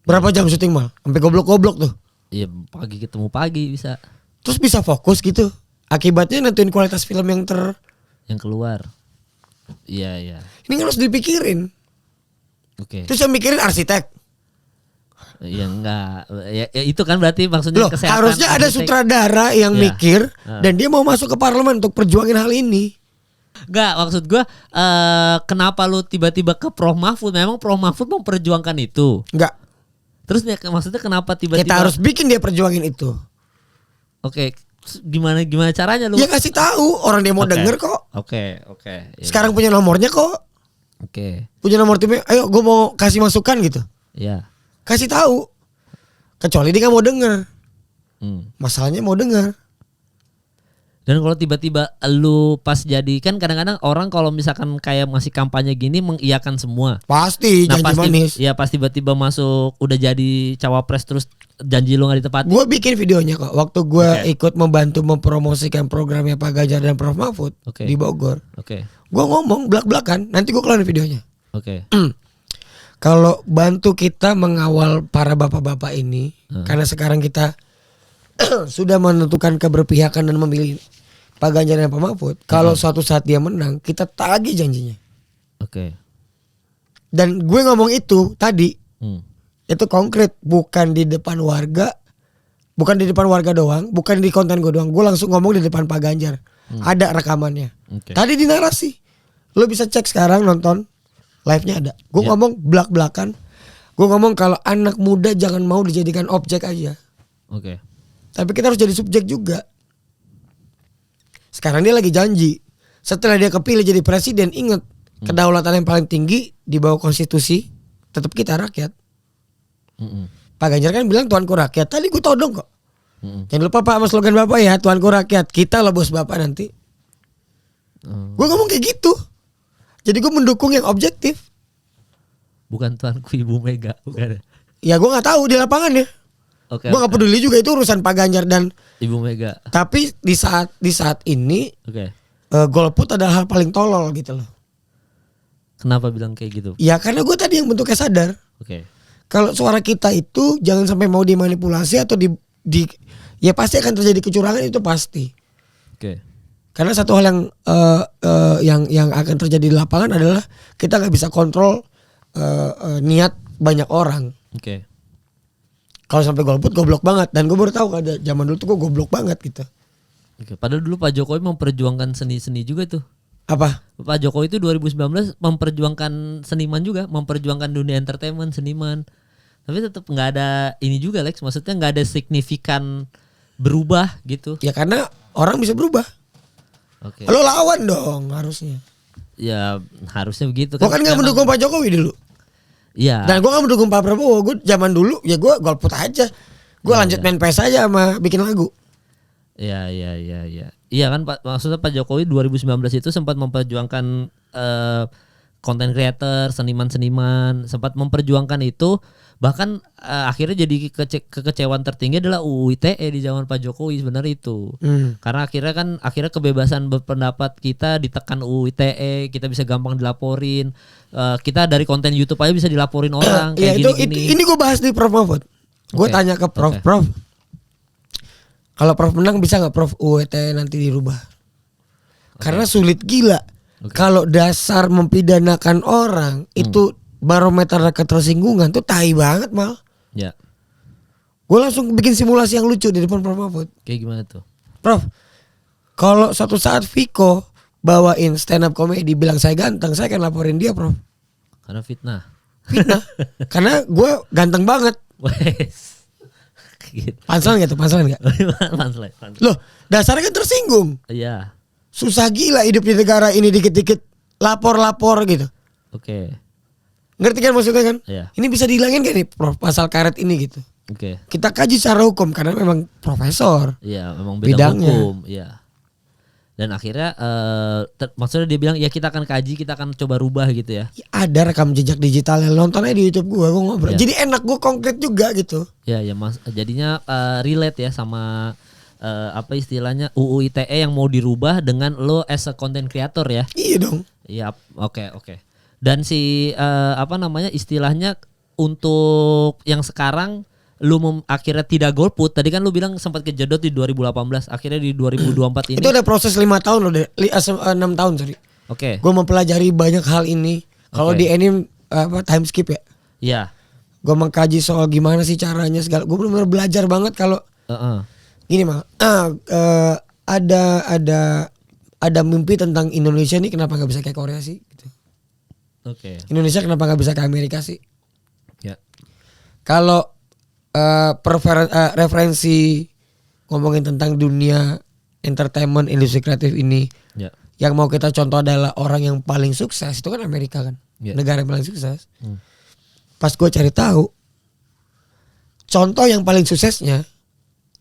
Berapa jam syuting mal? Sampai goblok-goblok tuh. Iya, pagi ketemu pagi bisa. Terus bisa fokus gitu. Akibatnya nentuin kualitas film yang keluar. Iya. Ini harus dipikirin. Oke. Terus yang mikirin arsitek. Ya enggak. Ya itu kan berarti maksudnya kesehatan. Harusnya ada sutradara yang mikir dan dia mau masuk ke parlemen untuk perjuangin hal ini. Enggak, maksud gue kenapa lu tiba-tiba ke Prof Mahfud? Memang Prof Mahfud memperjuangkan itu? Enggak. Terus maksudnya kenapa tiba-tiba? Kita harus bikin dia perjuangin itu. Oke, gimana caranya lu? Ya kasih tahu, orang dia mau denger kok. Oke. Ya, sekarang punya nomornya kok. Oke. Punya nomor timnya, ayo gue mau kasih masukan gitu. Iya. Kasih tahu. Kecuali dia nggak mau denger. Masalahnya mau denger. Dan kalau tiba-tiba lu pas jadi, kan kadang-kadang orang kalau misalkan kayak masih kampanye gini mengiyakan semua. Pasti janji manis. Ya pas tiba-tiba masuk udah jadi cawapres terus janji lu gak ditepati. Gue bikin videonya kok. Waktu gue ikut membantu mempromosikan programnya Pak Ganjar dan Prof Mahfud di Bogor. Gue ngomong belak-belakan. Nanti gue keluarin videonya. Kalau bantu kita mengawal para bapak-bapak ini, karena sekarang kita sudah menentukan keberpihakan dan memilih Pak Ganjar dan Pak Mahfud. Kalau suatu saat dia menang, kita tagih janjinya. Dan gue ngomong itu tadi, itu konkret, bukan di depan warga, bukan di depan warga doang, bukan di konten gue doang. Gue langsung ngomong di depan Pak Ganjar. Ada rekamannya. Tadi di narasi, lo bisa cek sekarang nonton live-nya ada. Gue ngomong belak-belakan. Gue ngomong kalau anak muda jangan mau dijadikan objek aja. Tapi kita harus jadi subjek juga. Sekarang dia lagi janji. Setelah dia kepilih jadi presiden, ingat kedaulatan yang paling tinggi di bawah konstitusi tetap kita rakyat. Pak Ganjar kan bilang tuanku rakyat. Tadi gue todong kok. Jangan lupa Pak sama slogan Bapak ya, tuanku rakyat. Kita lah bos Bapak nanti. Gue ngomong kayak gitu. Jadi gue mendukung yang objektif. Bukan tuanku Ibu Mega, bukan. Ya gue nggak tahu di lapangan ya. Gue gak peduli juga itu urusan Pak Ganjar dan Ibu Mega. Tapi di saat ini golput adalah hal paling tolol gitu loh. Kenapa bilang kayak gitu? Ya karena gue tadi yang bentuknya sadar. Kalau suara kita itu jangan sampai mau dimanipulasi atau ya pasti akan terjadi kecurangan, itu pasti. Karena satu hal yang akan terjadi di lapangan adalah kita nggak bisa kontrol niat banyak orang. Kalau sampai golput goblok banget, dan gue baru tahu ada zaman dulu tuh gue goblok banget gitu. Padahal dulu Pak Jokowi memperjuangkan seni juga tuh. Apa? Pak Jokowi itu 2019 memperjuangkan seniman juga, memperjuangkan dunia entertainment, seniman. Tapi tetap nggak ada ini juga Lex, maksudnya nggak ada signifikan berubah gitu. Ya karena orang bisa berubah. Lo lawan dong harusnya. Ya harusnya begitu. Gue kan nggak mendukung Pak Jokowi dulu. Iya. Dan gue gak mendukung Pak Prabowo. Gue zaman dulu ya gue golput aja. Gue lanjut main PS aja sama bikin lagu. Iya. Iya kan Pak, maksudnya Pak Jokowi 2019 itu sempat memperjuangkan content creator, seniman-seniman, sempat memperjuangkan itu. Bahkan akhirnya jadi kekecewaan tertinggi adalah UU ITE di zaman Pak Jokowi sebenarnya itu. Karena akhirnya kebebasan berpendapat kita ditekan UU ITE, kita bisa gampang dilaporin. Kita dari konten YouTube aja bisa dilaporin orang kayak gini-gini. Ini gue bahas di Prof Mahfud. Gue tanya ke Prof, Prof. Kalau Prof menang bisa nggak Prof UU ITE nanti dirubah? Karena sulit gila. Kalau dasar mempidanakan orang itu barometer ketersinggungan tuh tai banget mal. Ya. Gue langsung bikin simulasi yang lucu di depan Prof Mahfud. Kayak gimana tuh? Prof, kalau suatu saat Viko bawain stand up comedy bilang saya ganteng, saya akan laporin dia Prof. Karena fitnah. Karena gue ganteng banget. Gitu. Panselan gak tuh? Panselan gak? Panselan. Loh dasarnya kan tersinggung. Iya. Susah gila hidup di negara ini, dikit-dikit lapor-lapor gitu. Ngerti kan maksudnya kan? Iya. Ini bisa dihilangin gak nih Prof, pasal karet ini gitu? Oke. Kita kaji secara hukum karena memang profesor. Iya, memang bidang Bidangnya. hukum, iya. Dan akhirnya maksudnya dia bilang ya kita akan kaji, kita akan coba rubah gitu ya. Ya, ada rekam jejak digitalnya, nonton aja di YouTube gua ngobrol. Iya. Jadi enak, gua konkret juga gitu. Ya Mas, jadinya relate ya sama apa istilahnya UU ITE yang mau dirubah dengan lo as a content creator ya. Iya dong. Iya, oke. Dan apa namanya istilahnya untuk yang sekarang lu akhirnya tidak golput. Tadi kan lu bilang sempat kejedot di 2018, akhirnya di 2024 ini. Itu ada proses 5 tahun loh, 6 tahun sorry. Oke. Gua mempelajari banyak hal ini. Kalau Oke. di anime time skip ya. Iya. Gue mengkaji soal gimana sih caranya segala. Gue benar-benar belajar banget kalau gini mah. Ada mimpi tentang Indonesia nih kenapa nggak bisa kayak Korea sih? Gitu. Oke. Indonesia kenapa nggak bisa kayak Amerika sih? Ya. Kalau referensi ngomongin tentang dunia entertainment industri kreatif ini, Ya. yang mau kita contoh adalah orang yang paling sukses itu kan Amerika kan, Ya. negara yang paling sukses. Pas gue cari tahu, contoh yang paling suksesnya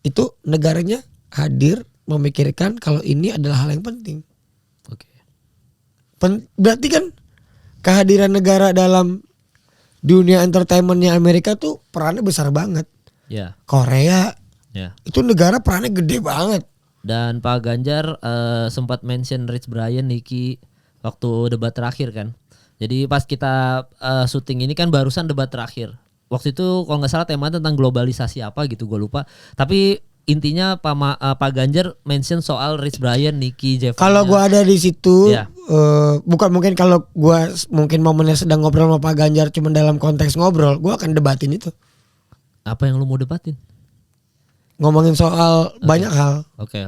itu negaranya hadir memikirkan kalau ini adalah hal yang penting. Oke. Berarti kan kehadiran negara dalam dunia entertainmentnya Amerika tuh perannya besar banget. Ya. Korea Ya. itu negara perannya gede banget. Dan Pak Ganjar sempat mention Rich Brian, Nicky waktu debat terakhir kan. Jadi pas kita syuting ini kan barusan debat terakhir. Waktu itu kalau nggak salah tema tentang globalisasi apa gitu, gue lupa. Tapi intinya Pak Ganjar mention soal Rich Brian, Nicky, Jeff. Kalau gua ada di situ, Ya. bukan mungkin kalau gua mungkin momennya sedang ngobrol sama Pak Ganjar cuma dalam konteks ngobrol, gua akan debatin itu. Apa yang lu mau debatin? Ngomongin soal banyak hal. Oke.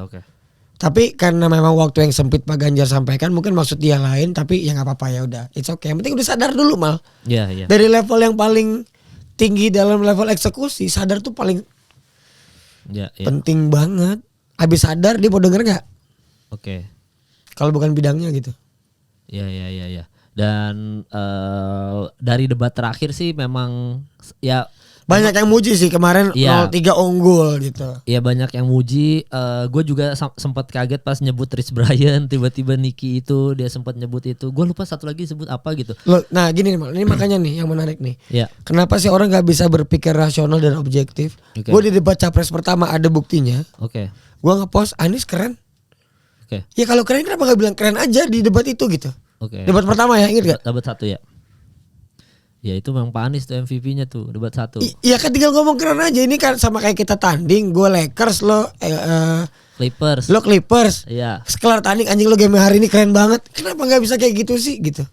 Tapi karena memang waktu yang sempit Pak Ganjar sampaikan, mungkin maksud dia lain, tapi ya nggak apa-apa, ya udah, it's okay. Yang penting udah sadar dulu mal. Iya. Dari level yang paling tinggi dalam level eksekusi, sadar tuh paling Ya. penting banget. Habis sadar dia mau denger nggak? Oke. Kalau bukan bidangnya gitu. Iya. Dan dari debat terakhir sih memang ya Banyak yang muji sih kemarin, Iya. 0-3 unggul gitu. ya banyak yang muji. Gue juga sempat kaget pas nyebut Rich Brian, tiba-tiba Nicky itu dia sempat nyebut itu. Gue lupa satu lagi sebut apa gitu. Loh, nah gini nih, Mal. Ini makanya nih yang menarik nih. Ya. Kenapa sih orang nggak bisa berpikir rasional dan objektif? Oke. Gue di debat capres pertama ada buktinya. Oke. Gue ngepost Anies keren. Oke. Ya kalau keren kenapa nggak bilang keren aja di debat itu gitu? Oke. Debat pertama ya, inget gak? Debat 1 ya. Ya itu memang Pak Anies tuh MVP-nya tuh debat 1. Iya kan tinggal ngomong keren aja. Ini kan sama kayak kita tanding. Gue Lakers, lo Clippers. lo Clippers. Iya. Sekelar tanding anjing lo game hari ini keren banget. Kenapa nggak bisa kayak gitu sih gitu?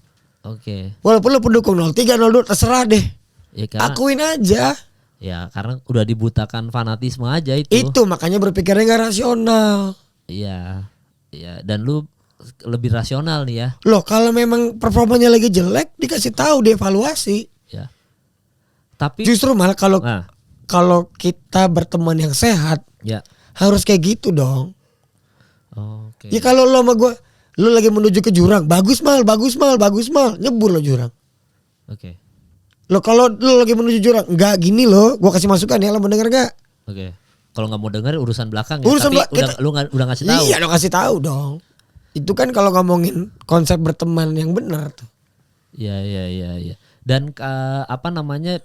Oke. Walaupun lo pendukung 03, 02 terserah deh. Ya karena Akuin aja. ya karena udah dibutakan fanatisme aja itu. Itu makanya berpikirnya nggak rasional. Iya. Iya, dan lu lebih rasional nih ya. Loh kalau memang performanya lagi jelek dikasih tahu, dievaluasi. Ya. Tapi Justru malah kalau Nah. kalau kita berteman yang sehat ya. harus kayak gitu dong. Oke. Ya kalau lo sama gue, lo lagi menuju ke jurang, bagus mal, nyebur lo jurang. Oke. Lo kalau lo lagi menuju jurang, enggak gini lo, gue kasih masukan ya, lo mendengar gak? Oke. Kalau nggak mau denger urusan belakang ya. Urusan Tapi belakang, udah ngasih tahu. Iya lo kasih tahu dong. Itu kan kalau ngomongin konsep berteman yang benar tuh. Iya. Dan apa namanya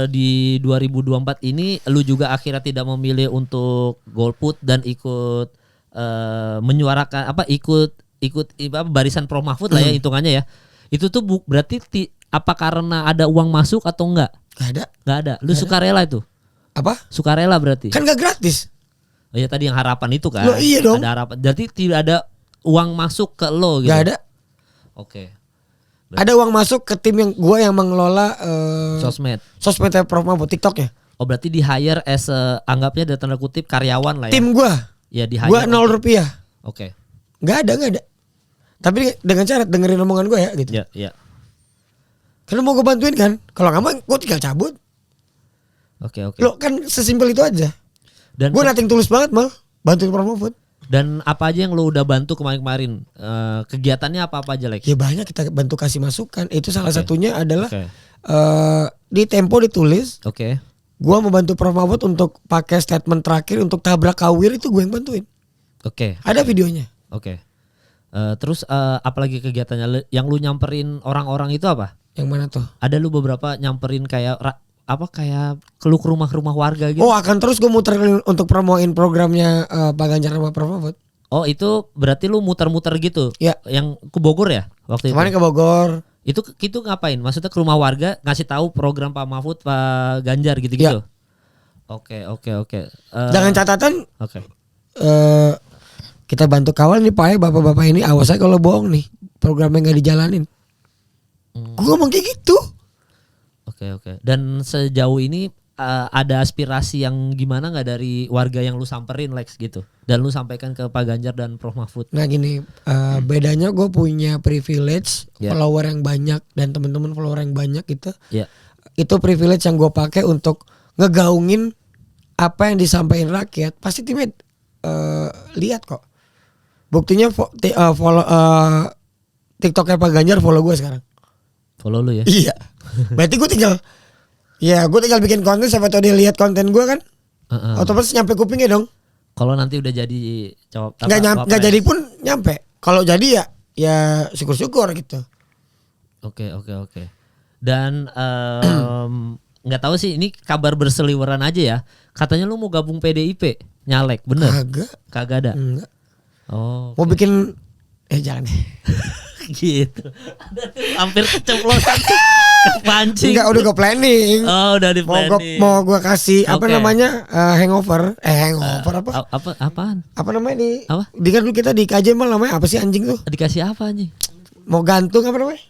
di 2024 ini lu juga akhirnya tidak memilih untuk golput dan ikut menyuarakan ikut barisan Prof Mahfud lah ya hitungannya ya. Itu tuh berarti apa karena ada uang masuk atau enggak? Enggak ada. Lu sukarela itu? Apa? Sukarela berarti. Kan gak gratis. Oh ya tadi yang harapan itu kan. Loh, iya dong. Ada harapan. Berarti tidak ada uang masuk ke lo gitu. Gak ada. Oke. Ada uang masuk ke tim yang gue yang mengelola sosmednya Prof Mahfud, TikTok ya. Oh berarti di hire as anggapnya dari tanda kutip karyawan lah ya. Tim gue. Ya di hire. Gue 0 rupiah. Oke. Gak ada. Tapi dengan cara dengerin omongan gue ya gitu. Ya. Karena mau gue bantuin kan. Kalau gak mau gue tinggal cabut. Oke. Lo kan sesimpel itu aja. Dan Gue nothing tulus banget mal bantuin Prof Mahfud. Dan apa aja yang lu udah bantu kemarin-kemarin? Kegiatannya apa aja, Lex? Ya banyak kita bantu kasih masukan. Itu salah satunya adalah Oke. di Tempo ditulis. Oke. Gua membantu Prof Mahfud untuk pakai statement terakhir untuk tabrak kawir, itu gue yang bantuin. Oke. Ada videonya. Oke. Terus apalagi kegiatannya yang lu nyamperin orang-orang itu apa? Yang mana tuh? Ada lu beberapa nyamperin kayak kayak ke rumah-rumah warga gitu? Oh, akan terus gue muter untuk promoin programnya Pak Ganjar sama Prof Mahfud. Oh, itu berarti lu muter-muter gitu? Ya. Yang ke Bogor ya waktu Kemarin itu? ke Bogor. Itu ngapain? Maksudnya ke rumah warga ngasih tahu program Pak Mahfud, Pak Ganjar gitu-gitu? Ya. Oke. Jangan catatan. Oke. Kita bantu kawal nih Pak, bapak-bapak ini awas aja kalau bohong nih, programnya nggak dijalanin. Gue ngomong kayak gitu. Oke. Dan sejauh ini ada aspirasi yang gimana nggak dari warga yang lu samperin, Lex, gitu? Dan lu sampaikan ke Pak Ganjar dan Prof Mahfud? Nah gini, bedanya gue punya privilege, follower yang banyak dan teman-teman follower yang banyak gitu. Ya. Itu privilege yang gue pakai untuk ngegaungin apa yang disampaikan rakyat. Pasti timnya lihat kok. Buktinya follow TikToknya Pak Ganjar follow gue sekarang. Follow lu ya? Iya. Berarti gue tinggal bikin konten, siapa tahu dia lihat konten gue kan. Otomatis nyampe kupingnya dong. Kalau nanti udah jadi Nggak jadi pun nyampe. Kalau jadi ya syukur-syukur gitu. Oke. Dan nggak tahu sih, ini kabar berseliweran aja ya. Katanya lu mau gabung PDIP, nyalek, bener? Kagak ada. Enggak. Oh. Mau bikin jangan. Gitu. Hampir keceplosan. Kepancing. Enggak, udah gue planning. Oh, udah di planning. Mau gue kasih apa namanya? Hangover apa? Apaan? Apa namanya nih? Apa? Di kan dulu kita di KJ mal namanya apa sih anjing tuh? Dikasih apa anjing? Mau gantung apa namanya?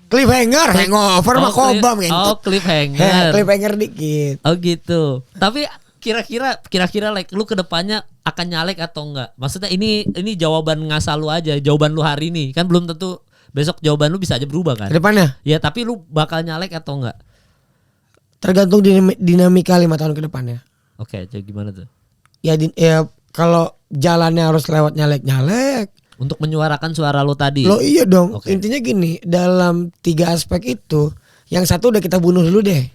Cliffhanger, hangover mah kobam gitu. Oh, cliffhanger. Cliffhanger dikit. Oh gitu. Tapi kira-kira like lu kedepannya akan nyalek atau enggak? Maksudnya ini jawaban ngasal lu aja, jawaban lu hari ini kan belum tentu besok jawaban lu bisa aja berubah kan? Kedepannya? Ya tapi lu bakal nyalek atau enggak? Tergantung dinamika 5 tahun ke depannya. Oke, jadi gimana tuh? Ya kalau jalannya harus lewat nyalek. Untuk menyuarakan suara lu tadi. Lo iya dong. Oke. Intinya gini, dalam 3 aspek itu, yang satu udah kita bunuh dulu deh.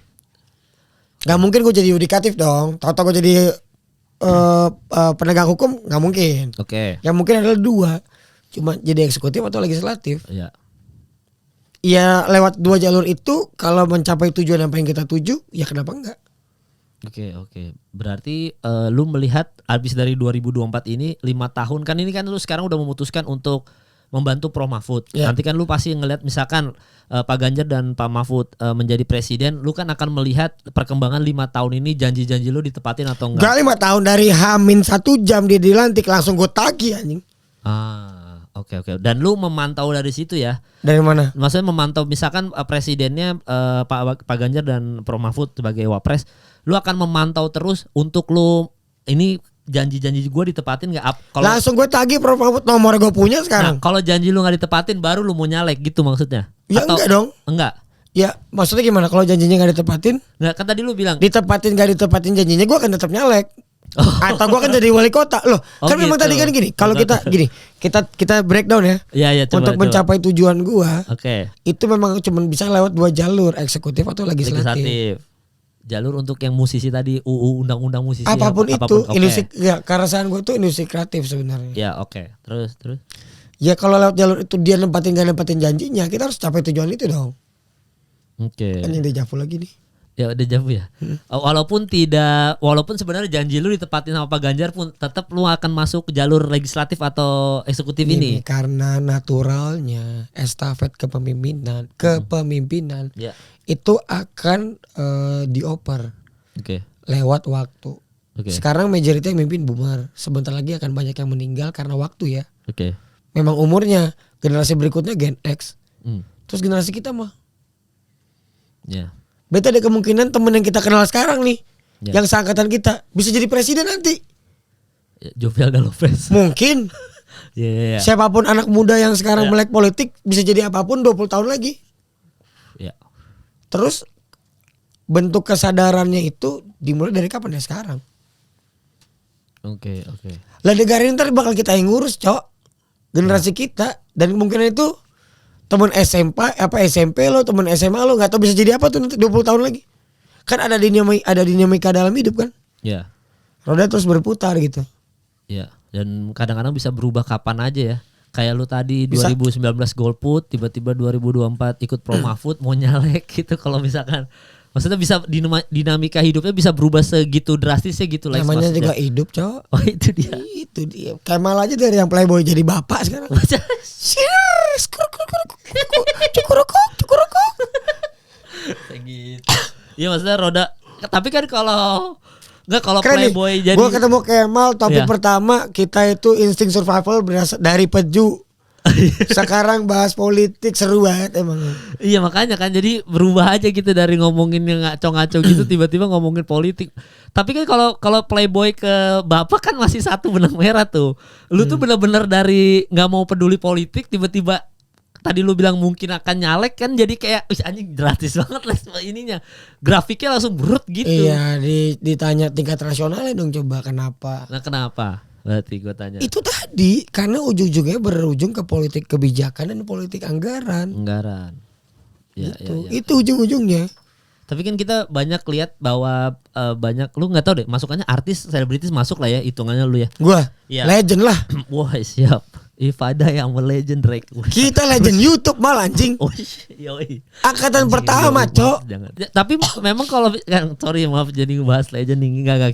Gak mungkin gue jadi yudikatif dong. Tahu-tahu gue jadi penegak hukum, gak mungkin. Oke. Yang mungkin adalah 2, cuma jadi eksekutif atau legislatif. Iya. Ya lewat 2 jalur itu, kalau mencapai tujuan apa yang kita tuju, ya kenapa enggak? Oke. Berarti lu melihat habis dari 2024 ini 5 tahun kan, ini kan lu sekarang udah memutuskan untuk membantu Prof Mahfud. Ya. Nanti kan lu pasti ngelihat misalkan Pak Ganjar dan Pak Mahfud menjadi presiden, lu kan akan melihat perkembangan 5 tahun ini, janji-janji lu ditepatin atau enggak. Gak 5 tahun dari Hamin 1 jam dia dilantik langsung gue tagih anjing. Oke. Dan lu memantau dari situ ya? Dari mana? Maksudnya memantau misalkan presidennya Pak Ganjar dan Prof Mahfud sebagai wapres, lu akan memantau terus untuk lu ini janji-janji gue ditepatin nggak? Langsung gue tagih Prof Mahfud, nomor gue punya sekarang. Nah, kalau janji lu nggak ditepatin baru lu mau nyalek gitu maksudnya? Ya enggak dong. Enggak. Ya maksudnya gimana kalau janjinya nggak ditepatin? Nggak, kan tadi lu bilang ditepatin gak ditepatin janjinya, gue akan tetap nyalek. Atau gue akan jadi wali kota loh. Kan memang gitu. tadi kan gini. Kalau kita breakdown ya. Iya, untuk mencapai tujuan gue. Oke. Itu memang cuma bisa lewat 2 jalur, eksekutif atau legislatif. Jalur untuk yang musisi tadi, UU undang-undang musisi. Apapun itu, okay. industri ya, keresahan gue tuh industri kreatif sebenarnya. Ya oke. Terus. Ya kalau lewat jalur itu dia nempatin janjinya, kita harus capai tujuan itu dong. Oke. Kan yang dejavu lagi nih. Ya udah jauh ya. Walaupun sebenarnya janji lu ditepatin sama Pak Ganjar pun tetap lu akan masuk ke jalur legislatif atau eksekutif ini. Karena naturalnya estafet kepemimpinan Ya. itu akan dioper lewat waktu. Sekarang majority yang mimpin boomer, sebentar lagi akan banyak yang meninggal karena waktu ya. Memang umurnya generasi berikutnya Gen X. Terus generasi kita mah. Ya. Berarti ada kemungkinan temen yang kita kenal sekarang nih, yang seangkatan kita bisa jadi presiden nanti. Jovial Galopres. Mungkin. Yeah. Siapapun anak muda yang sekarang melek politik bisa jadi apapun 20 tahun lagi. Ya. Terus bentuk kesadarannya itu dimulai dari kapan ya sekarang? Oke. Lah negara ini ntar bakal kita yang ngurus, Cok. Generasi kita, dan kemungkinan itu teman SMP lo, teman SMA lo nggak tahu bisa jadi apa tuh nanti 20 tahun lagi. Kan ada dinamika dalam hidup kan? Ya. Roda terus berputar gitu. Ya, dan kadang-kadang bisa berubah kapan aja ya. Kayak lu tadi Bisa. 2019 golput, tiba-tiba 2024 ikut Pro Mahfud mau nyalek gitu. Kalau misalkan maksudnya bisa dinamika hidupnya bisa berubah segitu drastisnya gitu lah. Namanya juga hidup, Cok. Oh itu dia. Itu dia. Kemal aja dari yang playboy jadi bapak sekarang. Cukurokok. Gitu. Iya maksudnya roda. Tapi kan kalau Keren playboy nih. jadi. Gua ketemu Kemal topik Iya. pertama kita itu insting survival berasal dari peju. Sekarang bahas politik seru banget emang. Iya makanya kan jadi berubah aja gitu dari ngomongin yang ngaco-ngaco gitu tiba-tiba ngomongin politik. Tapi kan kalau playboy ke bapak kan masih satu benang merah tuh. Lu tuh bener-bener dari nggak mau peduli politik tiba-tiba tadi lu bilang mungkin akan nyalek kan jadi kayak anjing gratis banget lah ininya. Grafiknya langsung brut gitu. Iya, ditanya tingkat rasionalnya dong coba kenapa? Nah kenapa? Berarti gue tanya. Itu tadi karena ujung-ujungnya berujung ke politik kebijakan dan politik anggaran. Anggaran. Ya, Gitu. ya. Itu ujung-ujungnya. Tapi kan kita banyak lihat bahwa banyak lu nggak tahu deh masukannya artis selebritis masuk lah ya hitungannya lu ya. Gua Iya. legend lah. Wah siap. If ada yang legend Drake. Kita legend YouTube mal anjing. Oh yoi. Angkatan Anjing, pertama, maaf, Cok. Jangan. Ya, tapi memang kalau kan sorry maaf jadi ngebahas legend nih enggak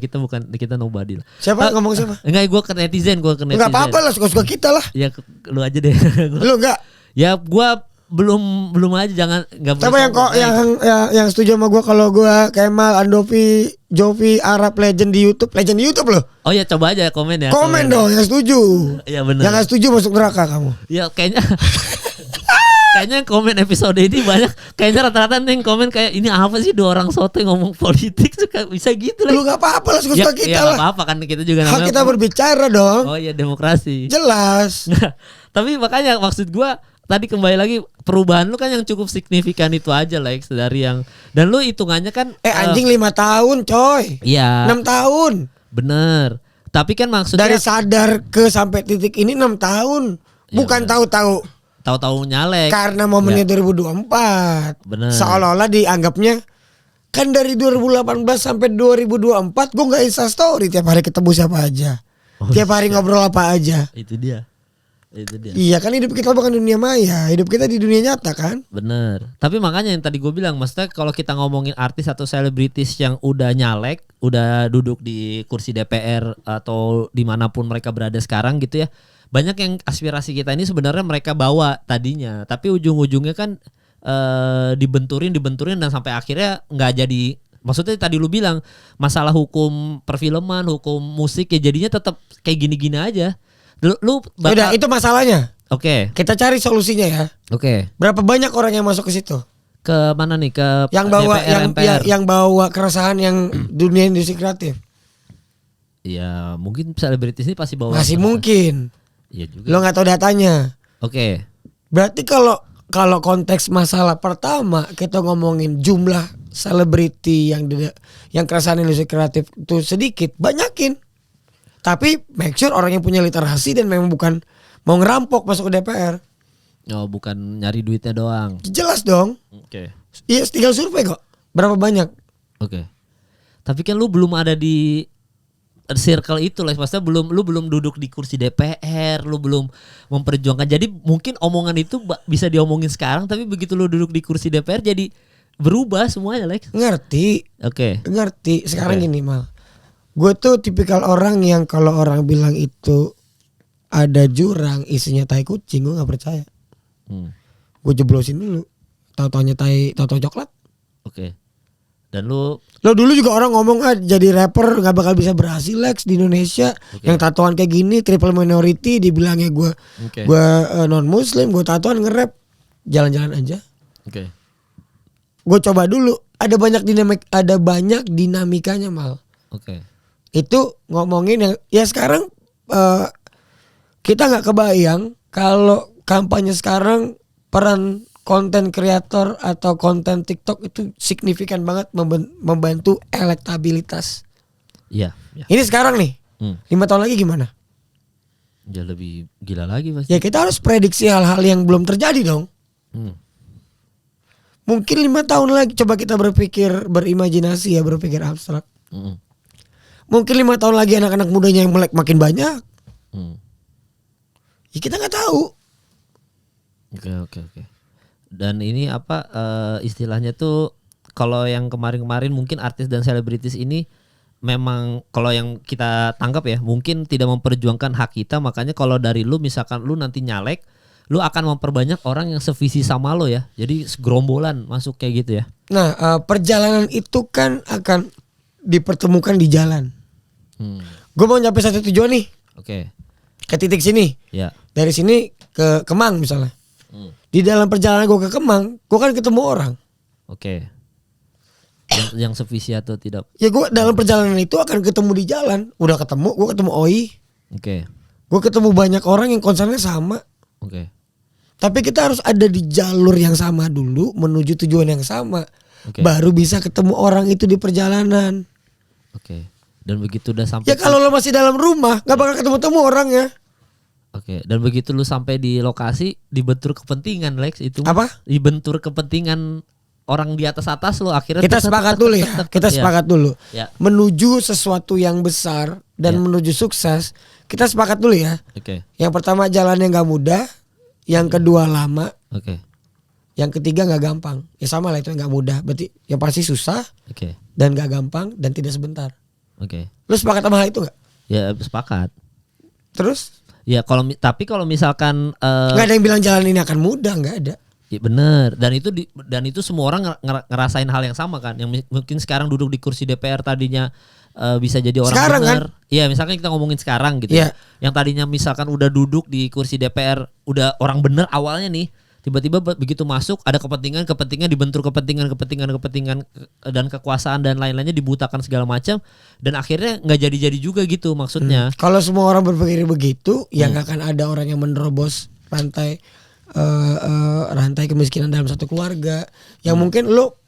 kita nobody lah. Siapa ngomong siapa? Enggak gue ke netizen. Enggak apa-apa lah, suka-suka kita lah. Ya lu aja deh. Lu enggak? Ya gua belum aja jangan enggak boleh. Siapa yang kok yang setuju sama gua kalau gua Kemal, Andovi, Jovi, Arab legend di YouTube loh. Oh ya coba aja komen ya. Komen dong yang setuju. Iya benar. Yang gak setuju masuk neraka kamu. Ya kayaknya kayaknya komen episode ini banyak kayaknya rata-rata nih yang komen kayak ini apa sih dua orang soto yang ngomong politik suka bisa gitu lah. Lu gak apa-apa lah suka-suka kita ya, lah. Ya apa-apa kan kita juga Hak namanya. kita berbicara dong. Oh iya demokrasi. Jelas. Tapi makanya maksud gua tadi kembali lagi perubahan lu kan yang cukup signifikan itu aja Lex dari yang dan lu hitungannya kan Anjing 5 tahun coy. Iya 6 tahun. bener. Tapi kan maksudnya Dari sadar ke sampai titik ini 6 tahun. Bukan tahu-tahu tahu-tahu nyalek. karena momennya 2024. Bener. Seolah-olah dianggapnya kan dari 2018 sampai 2024 gue nggak Insta story tiap hari ketemu siapa aja. Tiap hari ngobrol apa aja. Itu dia. Iya kan hidup kita bukan dunia maya, hidup kita di dunia nyata kan. Bener. Tapi makanya yang tadi gue bilang, maksudnya kalau kita ngomongin artis atau selebritis yang udah nyalek, udah duduk di kursi DPR atau dimanapun mereka berada sekarang gitu ya, banyak yang aspirasi kita ini sebenarnya mereka bawa tadinya, tapi ujung-ujungnya kan dibenturin dan sampai akhirnya nggak jadi. Maksudnya tadi lu bilang masalah hukum perfilman, hukum musik ya jadinya tetap kayak gini-gini aja. Lu Udah itu masalahnya. Oke. Kita cari solusinya ya. Oke. Berapa banyak orang yang masuk ke situ? Ke mana nih? Ke Yang bawa DPR, MPR. yang bawa keresahan yang dunia industri kreatif. Ya mungkin selebritis ini pasti bawa. Masih mungkin. Iya juga. Lo nggak tahu datanya. Oke. Berarti kalau konteks masalah pertama kita ngomongin jumlah selebriti yang keresahan industri kreatif itu sedikit, banyakin. Tapi make sure orang yang punya literasi dan memang bukan mau ngerampok masuk ke DPR. Oh bukan nyari duitnya doang. Jelas dong. Oke. Iya tinggal survei kok. Berapa banyak? Oke. Tapi kan lu belum ada di circle itu lah. Maksudnya lu belum duduk di kursi DPR. Lu belum memperjuangkan. Jadi mungkin omongan itu bisa diomongin sekarang. Tapi begitu lu duduk di kursi DPR jadi berubah semuanya Lex. Ngerti. Oke. Ngerti. Sekarang gini Mal. Gue tuh tipikal orang yang kalau orang bilang itu ada jurang isinya tai kucing, gue gak percaya. Gue jeblosin dulu. Tahu-tahu coklat. Oke. Dan lo dulu juga orang ngomong jadi rapper gak bakal bisa berhasil Lex di Indonesia. Yang tatoan kayak gini triple minority dibilangnya gue non muslim, gue tatoan nge-rap. Jalan-jalan aja. Oke. Gue coba dulu. Ada banyak dinamikanya Mal. Oke. Itu ngomongin yang ya sekarang kita nggak kebayang kalau kampanye sekarang peran konten kreator atau konten TikTok itu signifikan banget membantu elektabilitas. Iya. Ini sekarang nih 5 tahun lagi gimana? Ya lebih gila lagi pasti. Ya kita harus prediksi hal-hal yang belum terjadi dong. Mungkin 5 tahun lagi, coba kita berpikir berimajinasi ya, berpikir abstrak. Mungkin 5 tahun lagi anak-anak mudanya yang melek makin banyak. Ya kita nggak tahu. Oke. Dan ini apa istilahnya tuh, kalau yang kemarin-kemarin mungkin artis dan selebritis ini memang kalau yang kita tangkap ya, mungkin tidak memperjuangkan hak kita, makanya kalau dari lu misalkan lu nanti nyalek, lu akan memperbanyak orang yang sevisi sama lo ya. Jadi segerombolan masuk kayak gitu ya. Nah, perjalanan itu kan akan dipertemukan di jalan. Gue mau nyampe satu tujuan nih. Oke. Ke titik sini. Ya. Dari sini ke Kemang misalnya. Di dalam perjalanan gue ke Kemang, gue kan ketemu orang. Oke. Yang sevisi atau tidak? Ya gue dalam perjalanan itu akan ketemu di jalan. Udah ketemu, gue ketemu Oi. Oke. Gue ketemu banyak orang yang concernnya sama. Oke. Tapi kita harus ada di jalur yang sama dulu, menuju tujuan yang sama. Oke. Baru bisa ketemu orang itu di perjalanan. Oke. Dan begitu udah sampai. Ya kalau lo masih dalam rumah, gak bakal ketemu-temu orangnya. Oke. Dan begitu lu sampai di lokasi, dibentur kepentingan Lex itu. Apa? Dibentur kepentingan orang di atas lo akhirnya. Kita sepakat dulu ya. Kita sepakat dulu. Ya. Menuju sesuatu yang besar dan menuju sukses, kita sepakat dulu ya. Oke. Yang pertama jalannya gak mudah. Yang kedua lama. Oke. Yang ketiga gak gampang. Ya sama lah, itu gak mudah. Berarti yang pasti susah. Oke. Dan gak gampang dan tidak sebentar. Oke. Lu sepakat sama hal itu gak? Ya sepakat. Terus? Ya tapi kalau misalkan gak ada yang bilang jalan ini akan mudah, gak ada. Ya bener. Dan itu semua orang ngerasain hal yang sama kan. Yang mungkin sekarang duduk di kursi DPR tadinya bisa jadi orang sekarang benar. Kan? Iya, misalkan kita ngomongin sekarang gitu. Yeah. Yang tadinya misalkan udah duduk di kursi DPR, udah orang bener awalnya nih, tiba-tiba begitu masuk ada kepentingan dibentur kepentingan dan kekuasaan dan lain-lainnya, dibutakan segala macam, dan akhirnya nggak jadi juga gitu maksudnya. Kalau semua orang berpikir begitu, ya nggak akan ada orang yang menerobos rantai kemiskinan dalam satu keluarga. Yang mungkin lo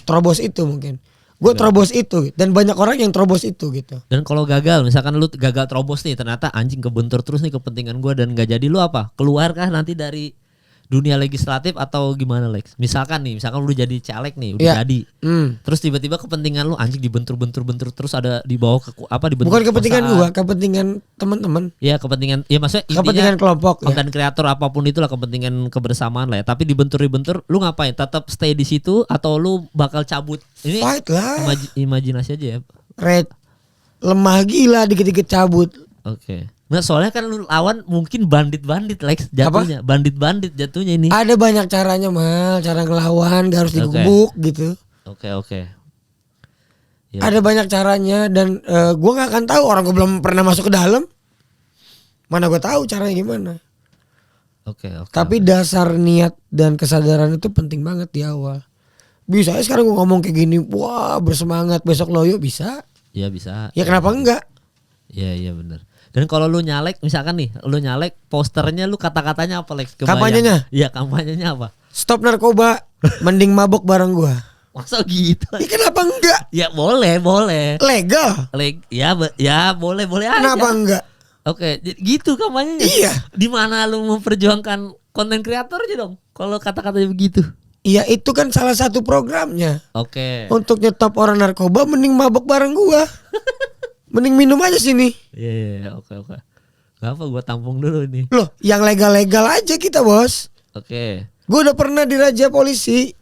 terobos itu mungkin. Gue terobos itu dan banyak orang yang terobos itu gitu. Dan kalau gagal, misalkan lu gagal terobos nih, ternyata anjing kebentur terus nih kepentingan gue dan nggak jadi, lu apa? Keluar kah nanti dari dunia legislatif atau gimana Lex? Misalkan lu jadi caleg nih, udah jadi. Terus tiba-tiba kepentingan lu anjing dibentur terus ada dibawa ke dibentur. Bukan kepentingan gua, kepentingan teman-teman. Iya, kepentingan. Ya maksudnya kepentingan kelompok. Konten kreator apapun itulah, kepentingan kebersamaan lah ya. Tapi dibentur, lu ngapain? Tetap stay di situ atau lu bakal cabut? Ini fight lah. Imajinasi aja ya. Red lemah gila, dikit-dikit cabut. Oke. Nah soalnya kan lu lawan mungkin bandit-bandit Lex jatuhnya. Apa? Bandit-bandit jatuhnya ini. Ada banyak caranya Mal. Cara ngelawan gak harus digebuk gitu. Oke. Ya. Ada banyak caranya. Dan gue gak akan tahu, orang gue belum pernah masuk ke dalam. Mana gue tahu caranya gimana. Oke. Tapi dasar niat dan kesadaran itu penting banget di awal. Bisa aja sekarang gue ngomong kayak gini, wah bersemangat, besok loyo, bisa. Iya bisa. Ya kenapa enggak? Iya benar. Dan kalau lu nyalek, misalkan nih, lu nyalek, posternya lu kata-katanya apa Lex? Kampanyenya? Iya, kampanyenya apa? Stop narkoba, mending mabok bareng gua. Masa gitu? Ya kenapa enggak? Ya boleh. Legal? Ya boleh aja. Kenapa enggak? Oke, gitu kampanyenya. Iya. Di mana lu memperjuangkan konten kreatornya dong? Kalau kata-katanya begitu. Iya, itu kan salah satu programnya. Oke. Untuk nyetop orang narkoba, mending mabok bareng gua. Mending minum aja sini. Iya, oke. Gak apa, gue tampung dulu nih. Loh, yang legal-legal aja kita bos. Oke. Gue udah pernah diraja polisi.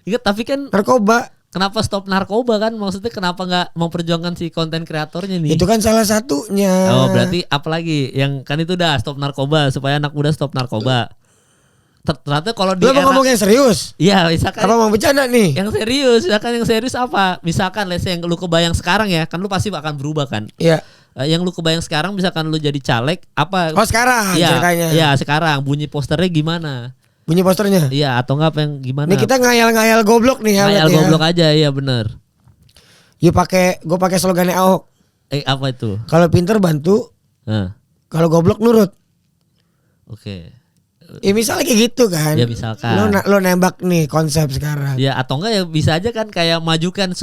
Iya, tapi kan narkoba. Kenapa stop narkoba kan? Maksudnya kenapa gak memperjuangkan si konten kreatornya nih? Itu kan salah satunya. Oh berarti apalagi? Yang kan itu udah stop narkoba, supaya anak muda stop narkoba. Ternyata kalau di mau ngomong yang serius? Iya, misalkan. Apa mau bercanda nih? Yang serius, misalkan yang serius apa? Misalkan yang lu kebayang sekarang ya, kan lu pasti akan berubah kan? Iya. Yang lu kebayang sekarang, misalkan lu jadi caleg, apa? Oh sekarang ceritanya. Iya sekarang, bunyi posternya gimana? Bunyi posternya? Iya, atau enggak apa yang gimana? Nih kita ngayal-ngayal goblok nih ya. Ngayal goblok aja, iya benar. Gue pakai slogannya Ahok. Apa itu? Kalau pinter bantu, kalau goblok nurut. Oke. Ya misalnya kayak gitu kan. Ya misalkan. Lo nembak nih konsep sekarang. Ya atau enggak ya bisa aja kan kayak majukan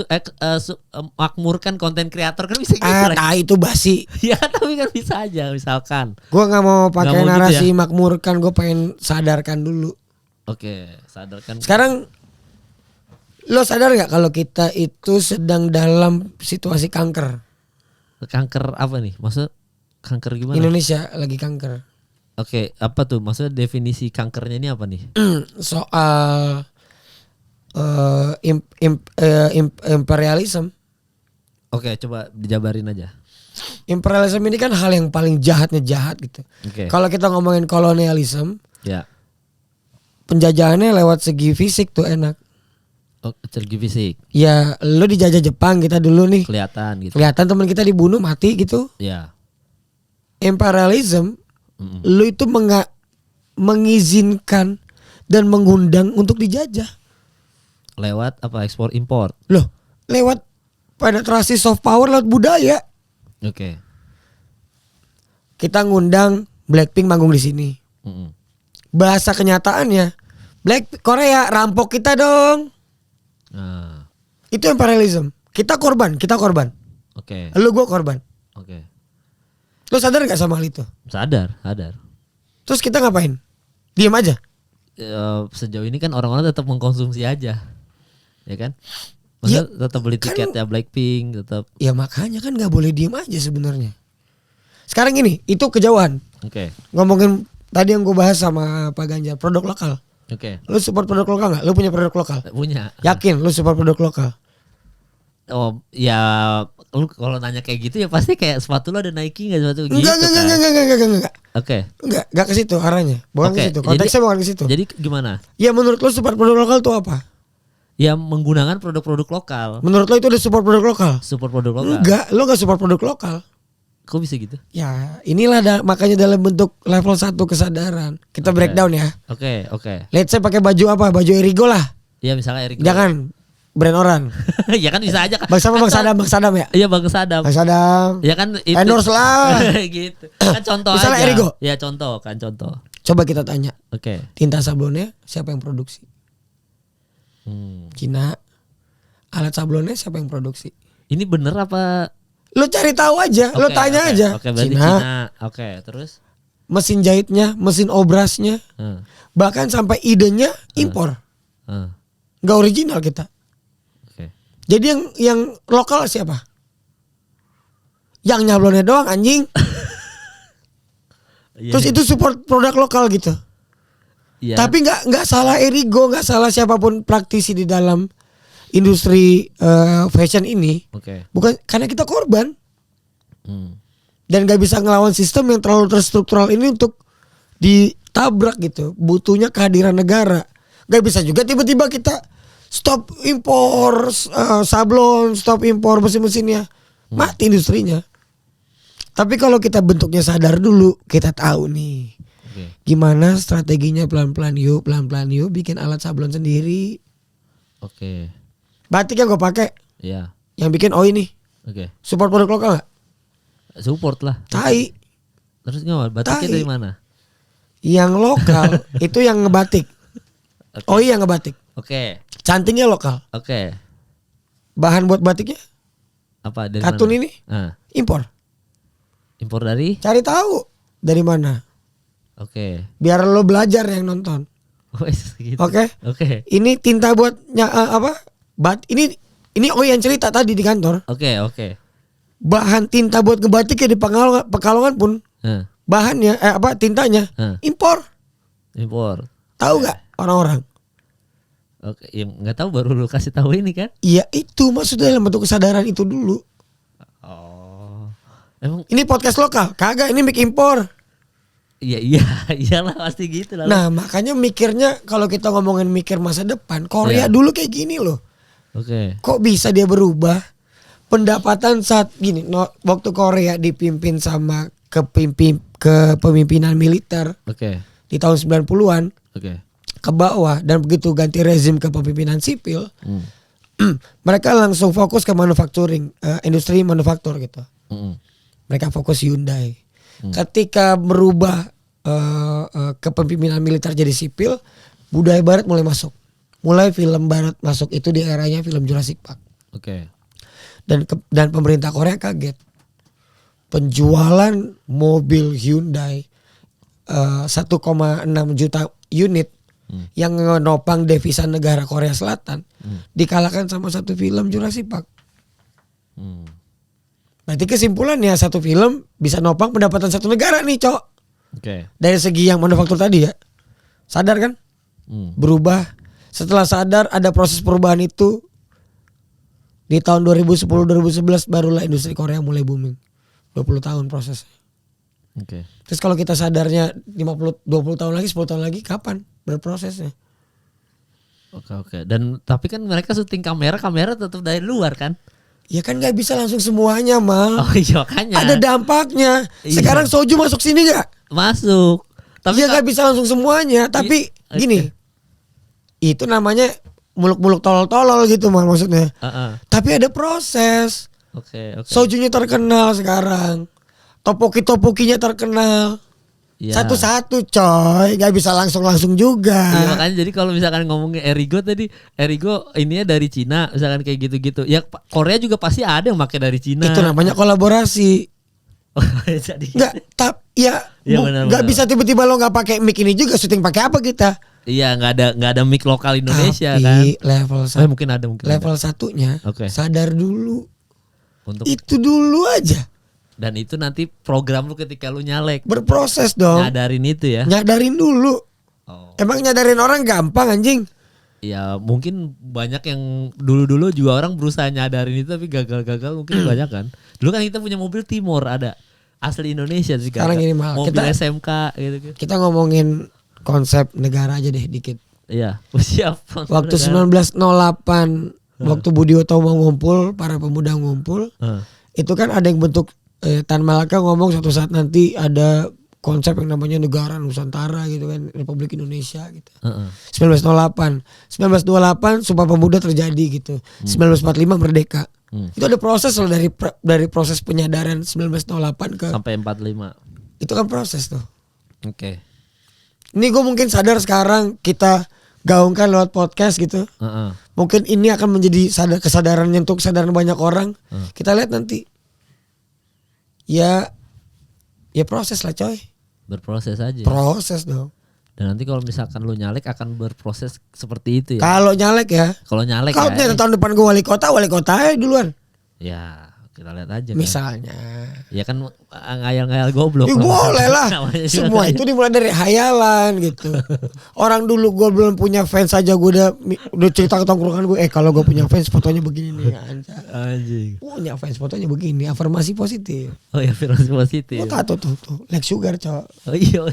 makmurkan konten kreator kan bisa gitu. Nah itu basi. Ya tapi kan bisa aja misalkan. Gue nggak mau pakai Nggak mau gitu narasi ya? makmurkan, gue pengen sadarkan dulu. Oke, sadarkan. Sekarang lo sadar nggak kalau kita itu sedang dalam situasi kanker? Kanker apa nih? Maksud kanker gimana? Indonesia lagi kanker. Oke, apa tuh? Maksudnya definisi kankernya ini apa nih? Soal imperialism. Oke, coba dijabarin aja. Imperialism ini kan hal yang paling jahatnya jahat gitu. Oke. Kalau kita ngomongin kolonialism, Ya. penjajahannya lewat segi fisik tuh enak. Oh, segi fisik Ya lu dijajah Jepang kita dulu nih. kelihatan gitu. Kelihatan teman kita dibunuh mati gitu. Ya. Imperialism, lu itu mengizinkan dan mengundang untuk dijajah. Lewat apa? Ekspor impor. Loh, lewat penetrasi soft power lewat budaya. Oke. Kita ngundang Blackpink manggung di sini. Mm-mm. Bahasa kenyataannya Korea rampok kita dong. Nah, Itu imperialism. Kita korban. oke. Lu gua korban. Oke. Lu sadar gak sama hal itu? Sadar. Terus kita ngapain? Diam aja. Sejauh ini kan orang-orang tetap mengkonsumsi aja. Ya kan? Maksudnya tetap beli kan- tiketnya Blackpink, tetap. Ya makanya kan gak boleh diem aja sebenarnya. Sekarang gini, itu kejauhan. Oke. Ngomongin tadi yang gue bahas sama Pak Ganjar, produk lokal. Oke. Lu support produk lokal gak? Lu punya produk lokal? Punya. Yakin lu support produk lokal? Oh, ya lu kalau nanya kayak gitu ya pasti kayak sepatu lu ada Nike enggak sepatu gitu Enggak. Oke. Enggak ke situ arahnya. Bukan Oke, ke situ. Konteksnya bukan ke situ. Jadi gimana? Ya menurut lu support produk lokal tuh apa? Ya menggunakan produk-produk lokal. Menurut lo itu udah support produk lokal? Support produk lokal. Enggak, lo gak support produk lokal. Kok bisa gitu? Ya inilah makanya dalam bentuk level 1 kesadaran. Kita Oke. breakdown ya. Oke. Let's say pakai baju apa? Baju Erigo lah. Ya misalnya Eric. Jangan brand orang. Ya kan bisa aja kan. Bang Sadam ya. Iya Bang Sadam. Bang Sadam. Ya kan itu. Endorse lah. Gitu. Kan contoh Misalnya aja. Erigo. Ya contoh. Coba kita tanya. Oke. Tinta sablonnya siapa yang produksi? Cina. Alat sablonnya siapa yang produksi? Ini bener apa? Lo cari tahu aja, lo tanya aja. Oke, berarti Cina. Oke, terus? Mesin jahitnya, mesin obrasnya, bahkan sampai idenya impor. Nggak original kita. Oke. Jadi yang lokal siapa? Yang nyablonnya doang anjing. Terus itu support produk lokal gitu. Iya. Tapi nggak salah Erigo, nggak salah siapapun praktisi di dalam industri fashion ini. Oke. Bukan karena kita korban. Dan nggak bisa ngelawan sistem yang terlalu terstruktural ini untuk ditabrak gitu. Butuhnya kehadiran negara. Nggak bisa juga tiba-tiba kita stop impor sablon, stop impor mesin-mesinnya. Mati industrinya. Tapi kalau kita bentuknya sadar dulu, kita tahu nih. Gimana strateginya pelan-pelan yuk bikin alat sablon sendiri. Oke. Batik yang gue pakai, Iya. yang bikin Oi nih. Oke. Support produk lokal gak? Support lah. Tai. Terus nggak? Batiknya Tai. dari mana? Yang lokal itu yang ngebatik. Oke. Oi yang ngebatik. Oke. Cantingnya lokal. Oke. Bahan buat batiknya Apa dari katun mana? ini Ah, impor. impor dari? Cari tahu dari mana. Oke. Biar lo belajar yang nonton. Wes gitu. Oke. Oke. Ini tinta buat ini Oi yang cerita tadi di kantor. Oke. Bahan tinta buat ngebatik ya di Pekalongan pun bahannya tintanya impor. Impor. Tahu nggak orang-orang? Oke, ya nggak tahu baru lu kasih tahu ini kan? Iya itu maksudnya dalam bentuk kesadaran itu dulu. Oh. Emang Ini podcast lokal, kagak ini mic impor. iyalah pasti gitu lah. Nah makanya mikirnya kalau kita ngomongin mikir masa depan, Korea Iya. dulu kayak gini loh. Oke. Kok bisa dia berubah? Pendapatan saat gini, waktu Korea dipimpin sama kepemimpinan militer Oke. di tahun 90-an Oke. ke bawah dan begitu ganti rezim ke pemimpinan sipil, mereka langsung fokus ke manufacturing, industri manufaktur gitu. Mereka fokus Hyundai. Ketika merubah kepemimpinan militer jadi sipil, budaya barat mulai masuk. Mulai film barat masuk itu di eranya film Jurassic Park. Oke. Dan pemerintah Korea kaget. Penjualan mobil Hyundai 1,6 juta unit yang nopang devisa negara Korea Selatan dikalahkan sama satu film Jurassic Park. Berarti kesimpulannya satu film bisa nopang pendapatan satu negara nih, Cok. Oke. Dari segi yang manufaktur tadi ya. Sadar kan? Berubah. Setelah sadar ada proses perubahan itu di tahun 2010-2011 barulah industri Korea mulai booming. 20 tahun prosesnya. Oke. Terus kalau kita sadarnya 20 tahun lagi, 10 tahun lagi kapan berprosesnya? Oke. Dan tapi kan mereka syuting kamera tetap dari luar kan? Ya kan gak bisa langsung semuanya, Mal. Oh iya makanya. Ada dampaknya. Sekarang soju masuk sini gak? Masuk. Tapi ya gak bisa langsung semuanya. Tapi gini, itu namanya muluk-muluk tolol-tolol gitu, Mal, maksudnya. Tapi ada proses. Oke. Sojunya terkenal sekarang. Topoki-topokinya terkenal. Ya. Satu-satu coy, gak bisa langsung-langsung juga. Iya makanya jadi kalau misalkan ngomongin Erigo tadi, Erigo ininya dari Cina misalkan kayak gitu-gitu. Ya Korea juga pasti ada yang pakai dari Cina. Itu namanya kolaborasi. Jadi Gak bisa tiba-tiba lo gak pakai mic ini juga syuting pakai apa kita? Iya nggak ada mic lokal Indonesia. Tapi kan. Level satu. Mungkin ada. Level satunya. Sadar dulu. Itu dulu aja. Dan itu nanti program lu ketika lu nyalek. Berproses dong. Nyadarin itu ya. Nyadarin dulu. Emang nyadarin orang gampang anjing? Ya mungkin banyak yang dulu-dulu juga orang berusaha nyadarin itu tapi gagal-gagal mungkin banyak kan. Dulu kan kita punya mobil Timor ada. Asli Indonesia sih. Sekarang ini mah mobil kita, SMK gitu. Kita ngomongin konsep negara aja deh dikit. Iya. Siap. Waktu 1908 waktu Budi Utomo ngumpul, para pemuda ngumpul. Itu kan ada yang bentuk Tan Malaka ngomong suatu saat nanti ada konsep yang namanya negara Nusantara gitu kan, Republik Indonesia gitu. 1908 Sumpah Pemuda terjadi gitu. 1945 merdeka. Itu ada proses loh dari proses penyadaran 1908 ke sampai 45. Itu kan proses tuh. Oke. Ini gue mungkin sadar sekarang kita gaungkan lewat podcast gitu. Mungkin ini akan menjadi kesadaran untuk kesadaran banyak orang. Kita lihat nanti. Ya proses lah coy. Berproses aja. Proses dong. Dan nanti kalau misalkan lu nyalek akan berproses seperti itu ya. Kalau nyalek ya. Kalau nyalek kalau ya. tahun depan gue wali kota aja duluan. Ya kita lihat aja. Misalnya. Kan. Ya kan ngayal-ngayal goblok. Ya boleh lah. Semua itu dimulai dari hayalan gitu. Orang dulu gue belum punya fans aja gue udah cerita ke tongkrongan gue. Kalau gue punya fans fotonya begini nih. Anjing. Punya fans fotonya begini. Afirmasi positif. Oh ya afirmasi positif. Gue tato tuh. Lex Sugar cowok. Oh iya.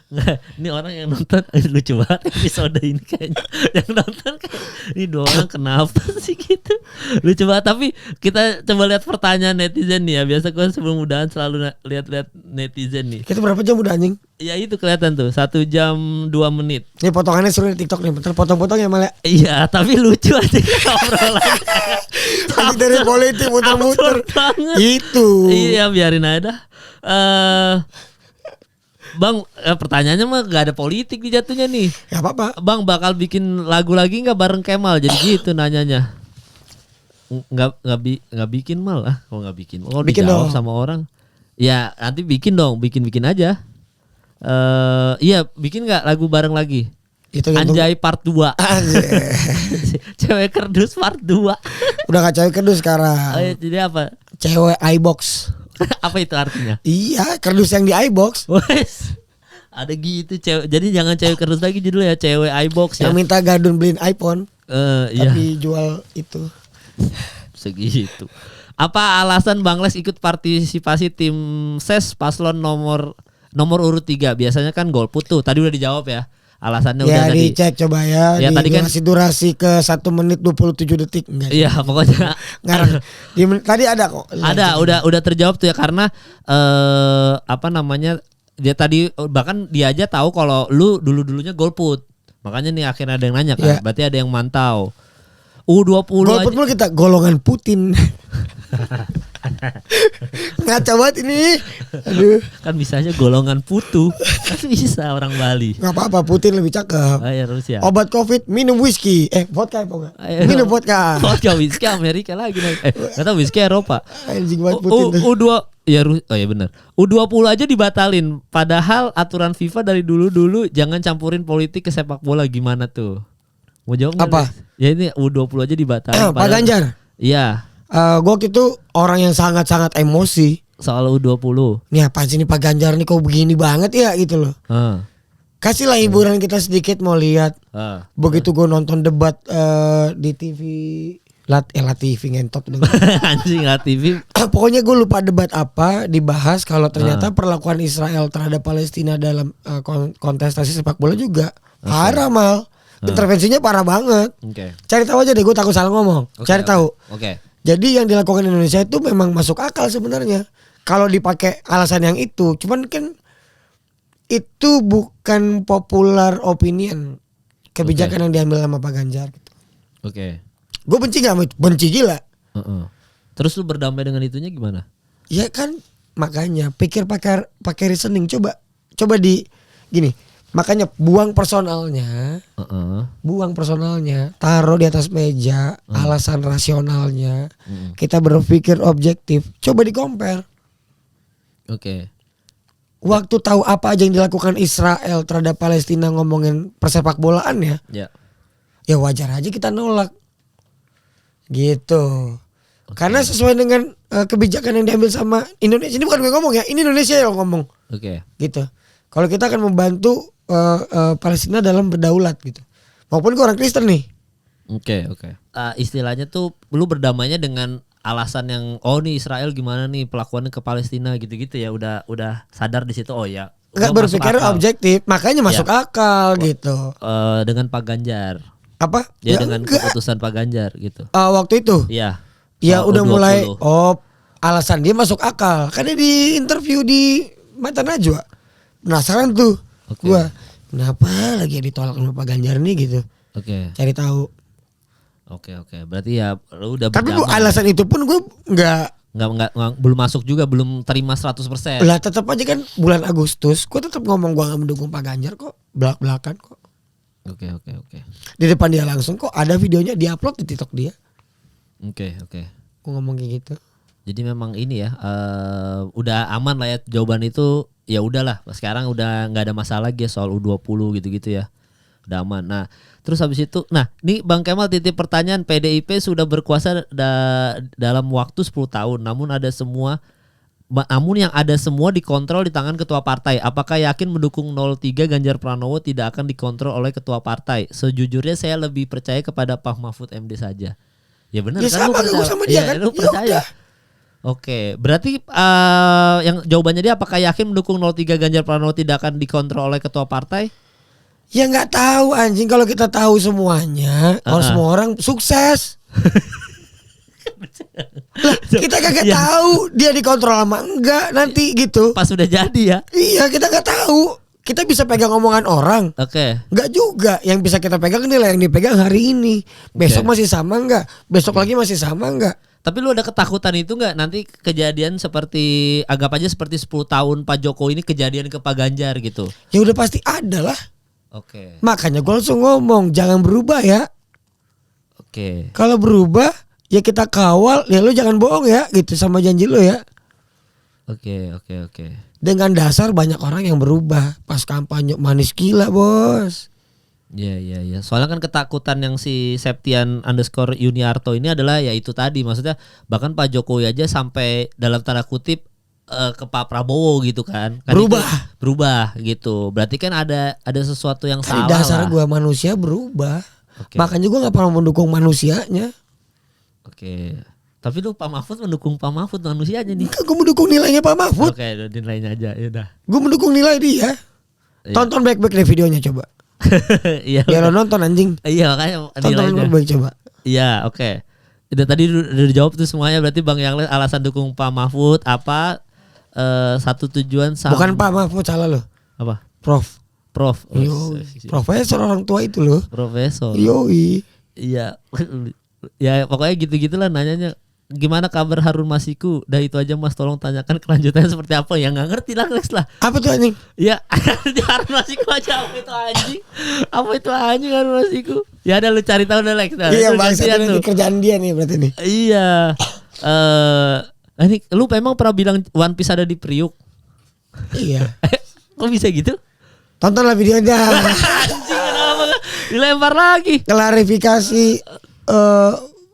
Nggak, ini orang yang nonton lucu banget episode ini kayaknya. Yang nonton kayak ini dua orang kenapa sih gitu. Lucu banget. Tapi kita coba lihat pertanyaan netizen nih ya. Biasa gue sebelum udahan selalu lihat-lihat netizen nih. Kita berapa jam udah anjing? Ya itu kelihatan tuh 1 jam 2 menit. Ini potongannya seru di TikTok nih. Bentar potong-potong ya malah. Iya tapi lucu aja obrolan. Dari politik muter-muter. Itu. Iya biarin aja. Bang, pertanyaannya mah gak ada politik di jatuhnya nih. Gak apa-apa. Bang bakal bikin lagu lagi nggak bareng Kemal? Jadi gitu nanyanya. Nggak bikin mal ah? Kalau nggak bikin, kalau bikin dijawab dong sama orang. Ya nanti bikin dong, bikin aja. Iya bikin nggak lagu bareng lagi? Itu Anjay part 2. Cewek kerdus part 2. Udah gak cewek kerdus sekarang. Jadi apa? Cewek iBox. Apa itu artinya? Iya, kerdus yang di iBox. Wes. Ada gitu cewek. Jadi jangan cewek kerdus lagi judulnya, cewek iBox ya. Yang minta gadun beliin iPhone. Iya. Tapi jual itu. Segitu. Apa alasan Bang Les ikut partisipasi tim SES paslon nomor urut 3? Biasanya kan golput tuh. Tadi udah dijawab ya. Alasannya udah tadi. Ya dicek coba ya. Ya tadi kan durasi ke 1 menit 27 detik enggak? Iya, pokoknya ngarang. Tadi ada kok. Ada, udah terjawab tuh ya karena apa namanya? Dia tadi bahkan dia aja tahu kalau lu dulunya golput. Makanya nih akhirnya ada yang nanya kan. Berarti ada yang mantau. U20 golput mulu kita golongan Putin. Ngaca banget ini. Aduh. Kan bisa aja golongan putu. Kan bisa orang Bali. Gak apa-apa, Putin lebih cakep. Ayo Rusia. Obat COVID, minum whisky. Vodka apa enggak? Minum vodka. Vodka whisky Amerika lagi nih. Kata whisky Eropa. Anjing banget Putin tuh. U2 ya oh ya benar. U20 aja dibatalin. Padahal aturan FIFA dari dulu jangan campurin politik ke sepak bola, gimana tuh? Mau jawab apa? Ya ini U20 aja dibatalin. Pak Ganjar. Iya. Gue gitu orang yang sangat-sangat emosi soal U20. Nih apa sih nih Pak Ganjar nih kok begini banget ya gitu loh. Kasihlah hiburan kita sedikit mau lihat. Begitu gue nonton debat di TV Lat TV ngentot dong. Anjing Lat TV. Pokoknya gue lupa debat apa dibahas kalau ternyata perlakuan Israel terhadap Palestina dalam kontestasi sepak bola juga parah mal. Intervensinya parah banget. Cari tahu aja deh, gue takut salah ngomong. Cari tahu. Jadi yang dilakukan Indonesia itu memang masuk akal sebenarnya. Kalau dipakai alasan yang itu, cuman kan itu bukan popular opinion kebijakan yang diambil sama Pak Ganjar. Gitu. Gue benci gak? Benci gila. Terus lu berdamai dengan itunya gimana? Ya kan makanya pikir pakai reasoning. Coba di gini. Makanya buang personalnya, taruh di atas meja, alasan rasionalnya, kita berpikir objektif, coba di compare. Waktu tahu apa aja yang dilakukan Israel terhadap Palestina ngomongin persepak bolaan ya wajar aja kita nolak, gitu. Karena sesuai dengan kebijakan yang diambil sama Indonesia, ini bukan gue ngomong ya, ini Indonesia yang ngomong, gitu. Kalau kita akan membantu Palestina dalam berdaulat gitu. Maupun ke orang Kristen nih. Istilahnya tuh lu berdamainya dengan alasan yang nih Israel gimana nih pelakuannya ke Palestina gitu-gitu ya, udah sadar di situ ya. Enggak berpikir objektif, makanya masuk akal gitu. Dengan Pak Ganjar. Apa? Ya dengan keputusan Pak Ganjar gitu. Waktu itu. Iya. Ya udah U20. Mulai alasan dia masuk akal. Karena di interview di Mata Najwa. Penasaran tuh. Gua kenapa lagi ditolak sama Pak Ganjar nih gitu. Cari tahu. Berarti ya lu udah. Tapi alasan itu pun gue nggak belum masuk juga, belum terima 100%. Lah tetap aja kan bulan Agustus gue tetap ngomong gue nggak mendukung Pak Ganjar kok, belak-belakan kok. Di depan dia langsung kok ada videonya diupload di TikTok dia. Gue ngomong kayak gitu. Jadi memang ini ya udah aman lah ya jawaban itu. Ya udahlah, sekarang udah nggak ada masalah lagi ya soal U20 gitu-gitu ya, udah aman. Nah terus habis itu, nih Bang Kemal titip pertanyaan, PDIP sudah berkuasa dalam waktu 10 tahun, namun yang ada semua dikontrol di tangan ketua partai. Apakah yakin mendukung 03 Ganjar Pranowo tidak akan dikontrol oleh ketua partai? Sejujurnya saya lebih percaya kepada Pak Mahfud MD saja. Ya benar kan, sama dia kan. Lu percaya. Berarti yang jawabannya dia apakah yakin mendukung 03 Ganjar Pranowo tidak akan dikontrol oleh ketua partai? Ya nggak tahu anjing, kalau kita tahu semuanya, kalau semua orang sukses. Lah, kita kagak tahu dia dikontrol sama enggak nanti gitu. Pas udah jadi ya. Iya, kita nggak tahu. Kita bisa pegang omongan orang. Enggak juga. Yang bisa kita pegang nilai yang dipegang hari ini. Besok masih sama enggak? Besok lagi masih sama enggak? Tapi lu ada ketakutan itu nggak nanti kejadian seperti anggap aja seperti 10 tahun Pak Jokowi ini kejadian ke Pak Ganjar gitu? Ya udah pasti ada lah. Makanya gue langsung ngomong jangan berubah ya. Kalau berubah ya kita kawal, ya lu jangan bohong ya gitu sama janji lu ya. Dengan dasar banyak orang yang berubah pas kampanye manis gila bos. Iya. Soalnya kan ketakutan yang si Septian_Yuniarto ini adalah ya itu tadi, maksudnya bahkan Pak Jokowi aja sampai dalam tanda kutip ke Pak Prabowo gitu kan. Berubah gitu. Berarti kan ada sesuatu yang salah. Dasar gue manusia berubah. Makanya gue nggak pernah mendukung manusianya. Tapi lu Pak Mahfud mendukung Pak Mahfud manusianya nih. Gue mendukung nilainya Pak Mahfud. Nilainya aja ya udah. Gue mendukung nilai dia. Tonton baik-baik deh videonya coba. Iya. Biar lo nonton anjing. Iya makanya tonton baik coba. Iya Udah tadi udah dijawab tuh semuanya. Berarti Bang Yang alasan dukung Pak Mahfud apa? Satu tujuan sama. Bukan Pak Mahfud, salah lo. Apa? Prof. Profesor orang tua itu loh. Profesor. Yoi. Iya. Ya pokoknya gitu-gitulah nanyanya. gimana kabar Harun Masiku? Dah itu aja Mas, tolong tanyakan kelanjutannya seperti apa. Ya nggak ngerti lah Lex lah. Apa tuh anjing? Ya Harun Masiku aja, apa itu anjing? Apa itu anjing Harun Masiku? Ya ada lu cari tahu deh Lex. Nah, Iya itu bangsa gantian ini kerjaan dia nih berarti nih. Iya. Ini lu emang pernah bilang One Piece ada di Priuk? Iya. Kok bisa gitu? Tontonlah videonya. Anjing kenapa dilempar lagi? Klarifikasi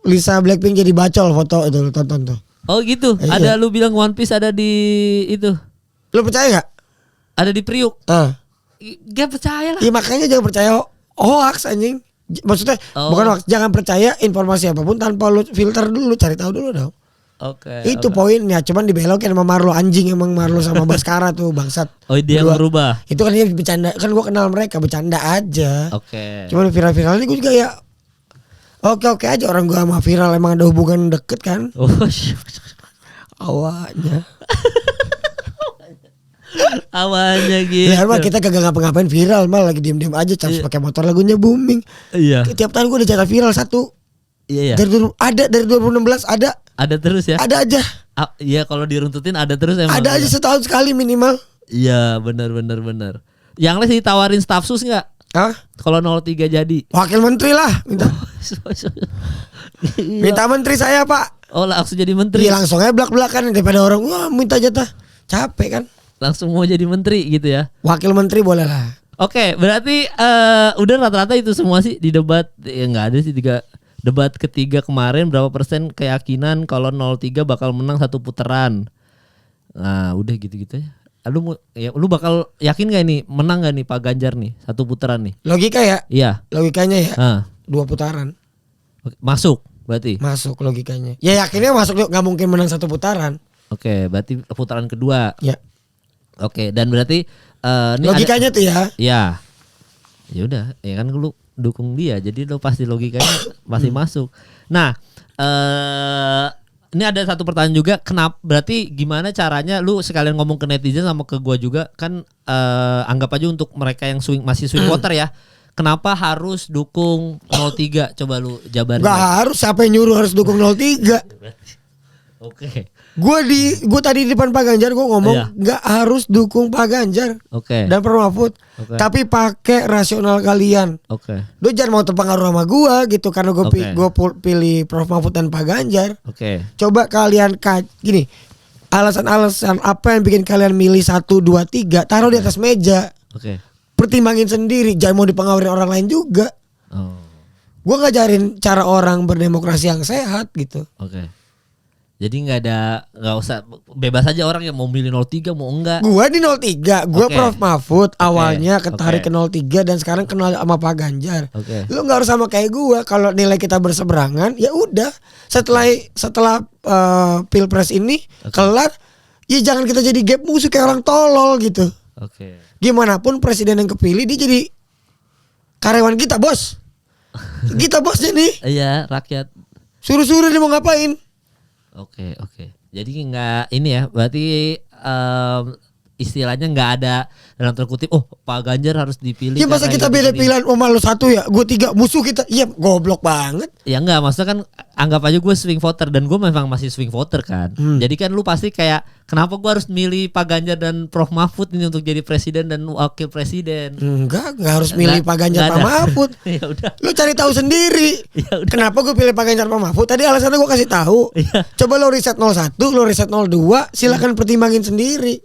Lisa Blackpink jadi bacol foto itu, lu tonton tuh. Oh gitu. Iya. Ada lu bilang One Piece ada di itu. Lu percaya gak? Ada di Priuk. Gak percaya lah. Iya makanya jangan percaya hoax anjing. Maksudnya bukan hoax, jangan percaya informasi apapun tanpa lu filter dulu, cari tahu dulu dong. Oke. Itu poinnya, cuman dibelokin sama Marlo anjing, emang Marlo sama Baskara tuh bangsat. Oh dia yang berubah. Itu kan dia bercanda, kan gua kenal mereka bercanda aja. Oke. Cuman viral-viral ini gua juga ya oke aja, orang gua sama viral emang ada hubungan deket kan. Oh, Awalnya. awalnya gitu. Ya mah kita kagak ngapa-ngapain viral, mah lagi diem-diem aja terus pakai motor lagunya booming. Iya. Tiap tahun gua udah jatah viral satu. Iya. Dari 2016 ada. Ada terus ya? Ada aja. Iya kalau diruntutin ada terus emang. Ada aja setahun sekali minimal. Iya benar. Yang Les ditawarin staf sus nggak? Hah? Kalau 03 jadi. Wakil menteri lah minta. Minta menteri saya Pak. Oh langsung jadi menteri. Iya langsung aja belak-belakan daripada orang wah minta jatah. Capek kan. Langsung mau jadi menteri gitu ya. Wakil menteri boleh lah. Oke, berarti udah rata-rata itu semua sih di debat. Ya nggak ada sih debat ketiga kemarin berapa persen keyakinan kalau 03 bakal menang satu putaran. Nah, udah gitu-gitu ya. Lu bakal yakin gak nih menang gak nih Pak Ganjar nih satu putaran nih? Logika ya? Iya. Logikanya ya. 2 putaran. Masuk berarti. Masuk logikanya. Ya yakinnya masuk, nggak mungkin menang satu putaran. Oke, berarti putaran kedua. Ya. Oke, dan berarti logikanya tuh ya. Ya. Ya udah, ya kan lu dukung dia, jadi lu pasti logikanya pasti masuk. Nah, ini ada satu pertanyaan juga, kenapa berarti gimana caranya lu sekalian ngomong ke netizen sama ke gua juga kan anggap aja untuk mereka yang masih swing voter ya. Kenapa harus dukung 03? Coba lu jabarin. Gak harus, siapa yang nyuruh harus dukung 03? Oke. Gue tadi di depan Pak Ganjar gue ngomong nggak harus dukung Pak Ganjar. Oke. Dan Prof Mahfud. Tapi pakai rasional kalian. Oke. Lu jangan mau terpengaruh sama gue gitu karena gue pilih Prof Mahfud dan Pak Ganjar. Oke. Coba kalian gini, alasan-alasan apa yang bikin kalian milih 1, 2, 3 taruh di atas meja. Oke. Pertimbangin sendiri, jangan mau dipengaruhi orang lain juga. Oh. Gue ngajarin cara orang berdemokrasi yang sehat gitu. Oke. Jadi nggak usah bebas aja orang yang mau milih 03 mau enggak. Gua di 03, gua Prof Mahfud awalnya ketarik ke 03 dan sekarang kenal sama Pak Ganjar. Lu nggak harus sama kayak gua, kalau nilai kita berseberangan ya udah. Setelah Pilpres ini kelar, ya jangan kita jadi gap musuh kayak orang tolol gitu. Gimana pun presiden yang kepilih dia jadi karyawan kita, Bos. Kita bosnya nih. Iya, rakyat. Suruh-suruh dia mau ngapain? Oke. Jadi nggak ini ya, berarti istilahnya nggak ada dalam tanda kutip. Oh, Pak Ganjar harus dipilih. Ya masa kita beda pilihan, oh malu 1 ya, gue 3 musuh kita. Iya, goblok banget. Ya nggak, maksudnya kan anggap aja gue swing voter dan gue memang masih swing voter kan. Jadi kan lu pasti kayak kenapa gue harus milih Pak Ganjar dan Prof Mahfud ini untuk jadi presiden dan wakil presiden? Nggak harus milih Pak Ganjar Pak Mahfud. Ya udah. Lu cari tahu sendiri. Ya kenapa gue pilih Pak Ganjar Pak Mahfud? Tadi alasannya gue kasih tahu. Coba lo riset 01, lo riset 02, silakan pertimbangin sendiri.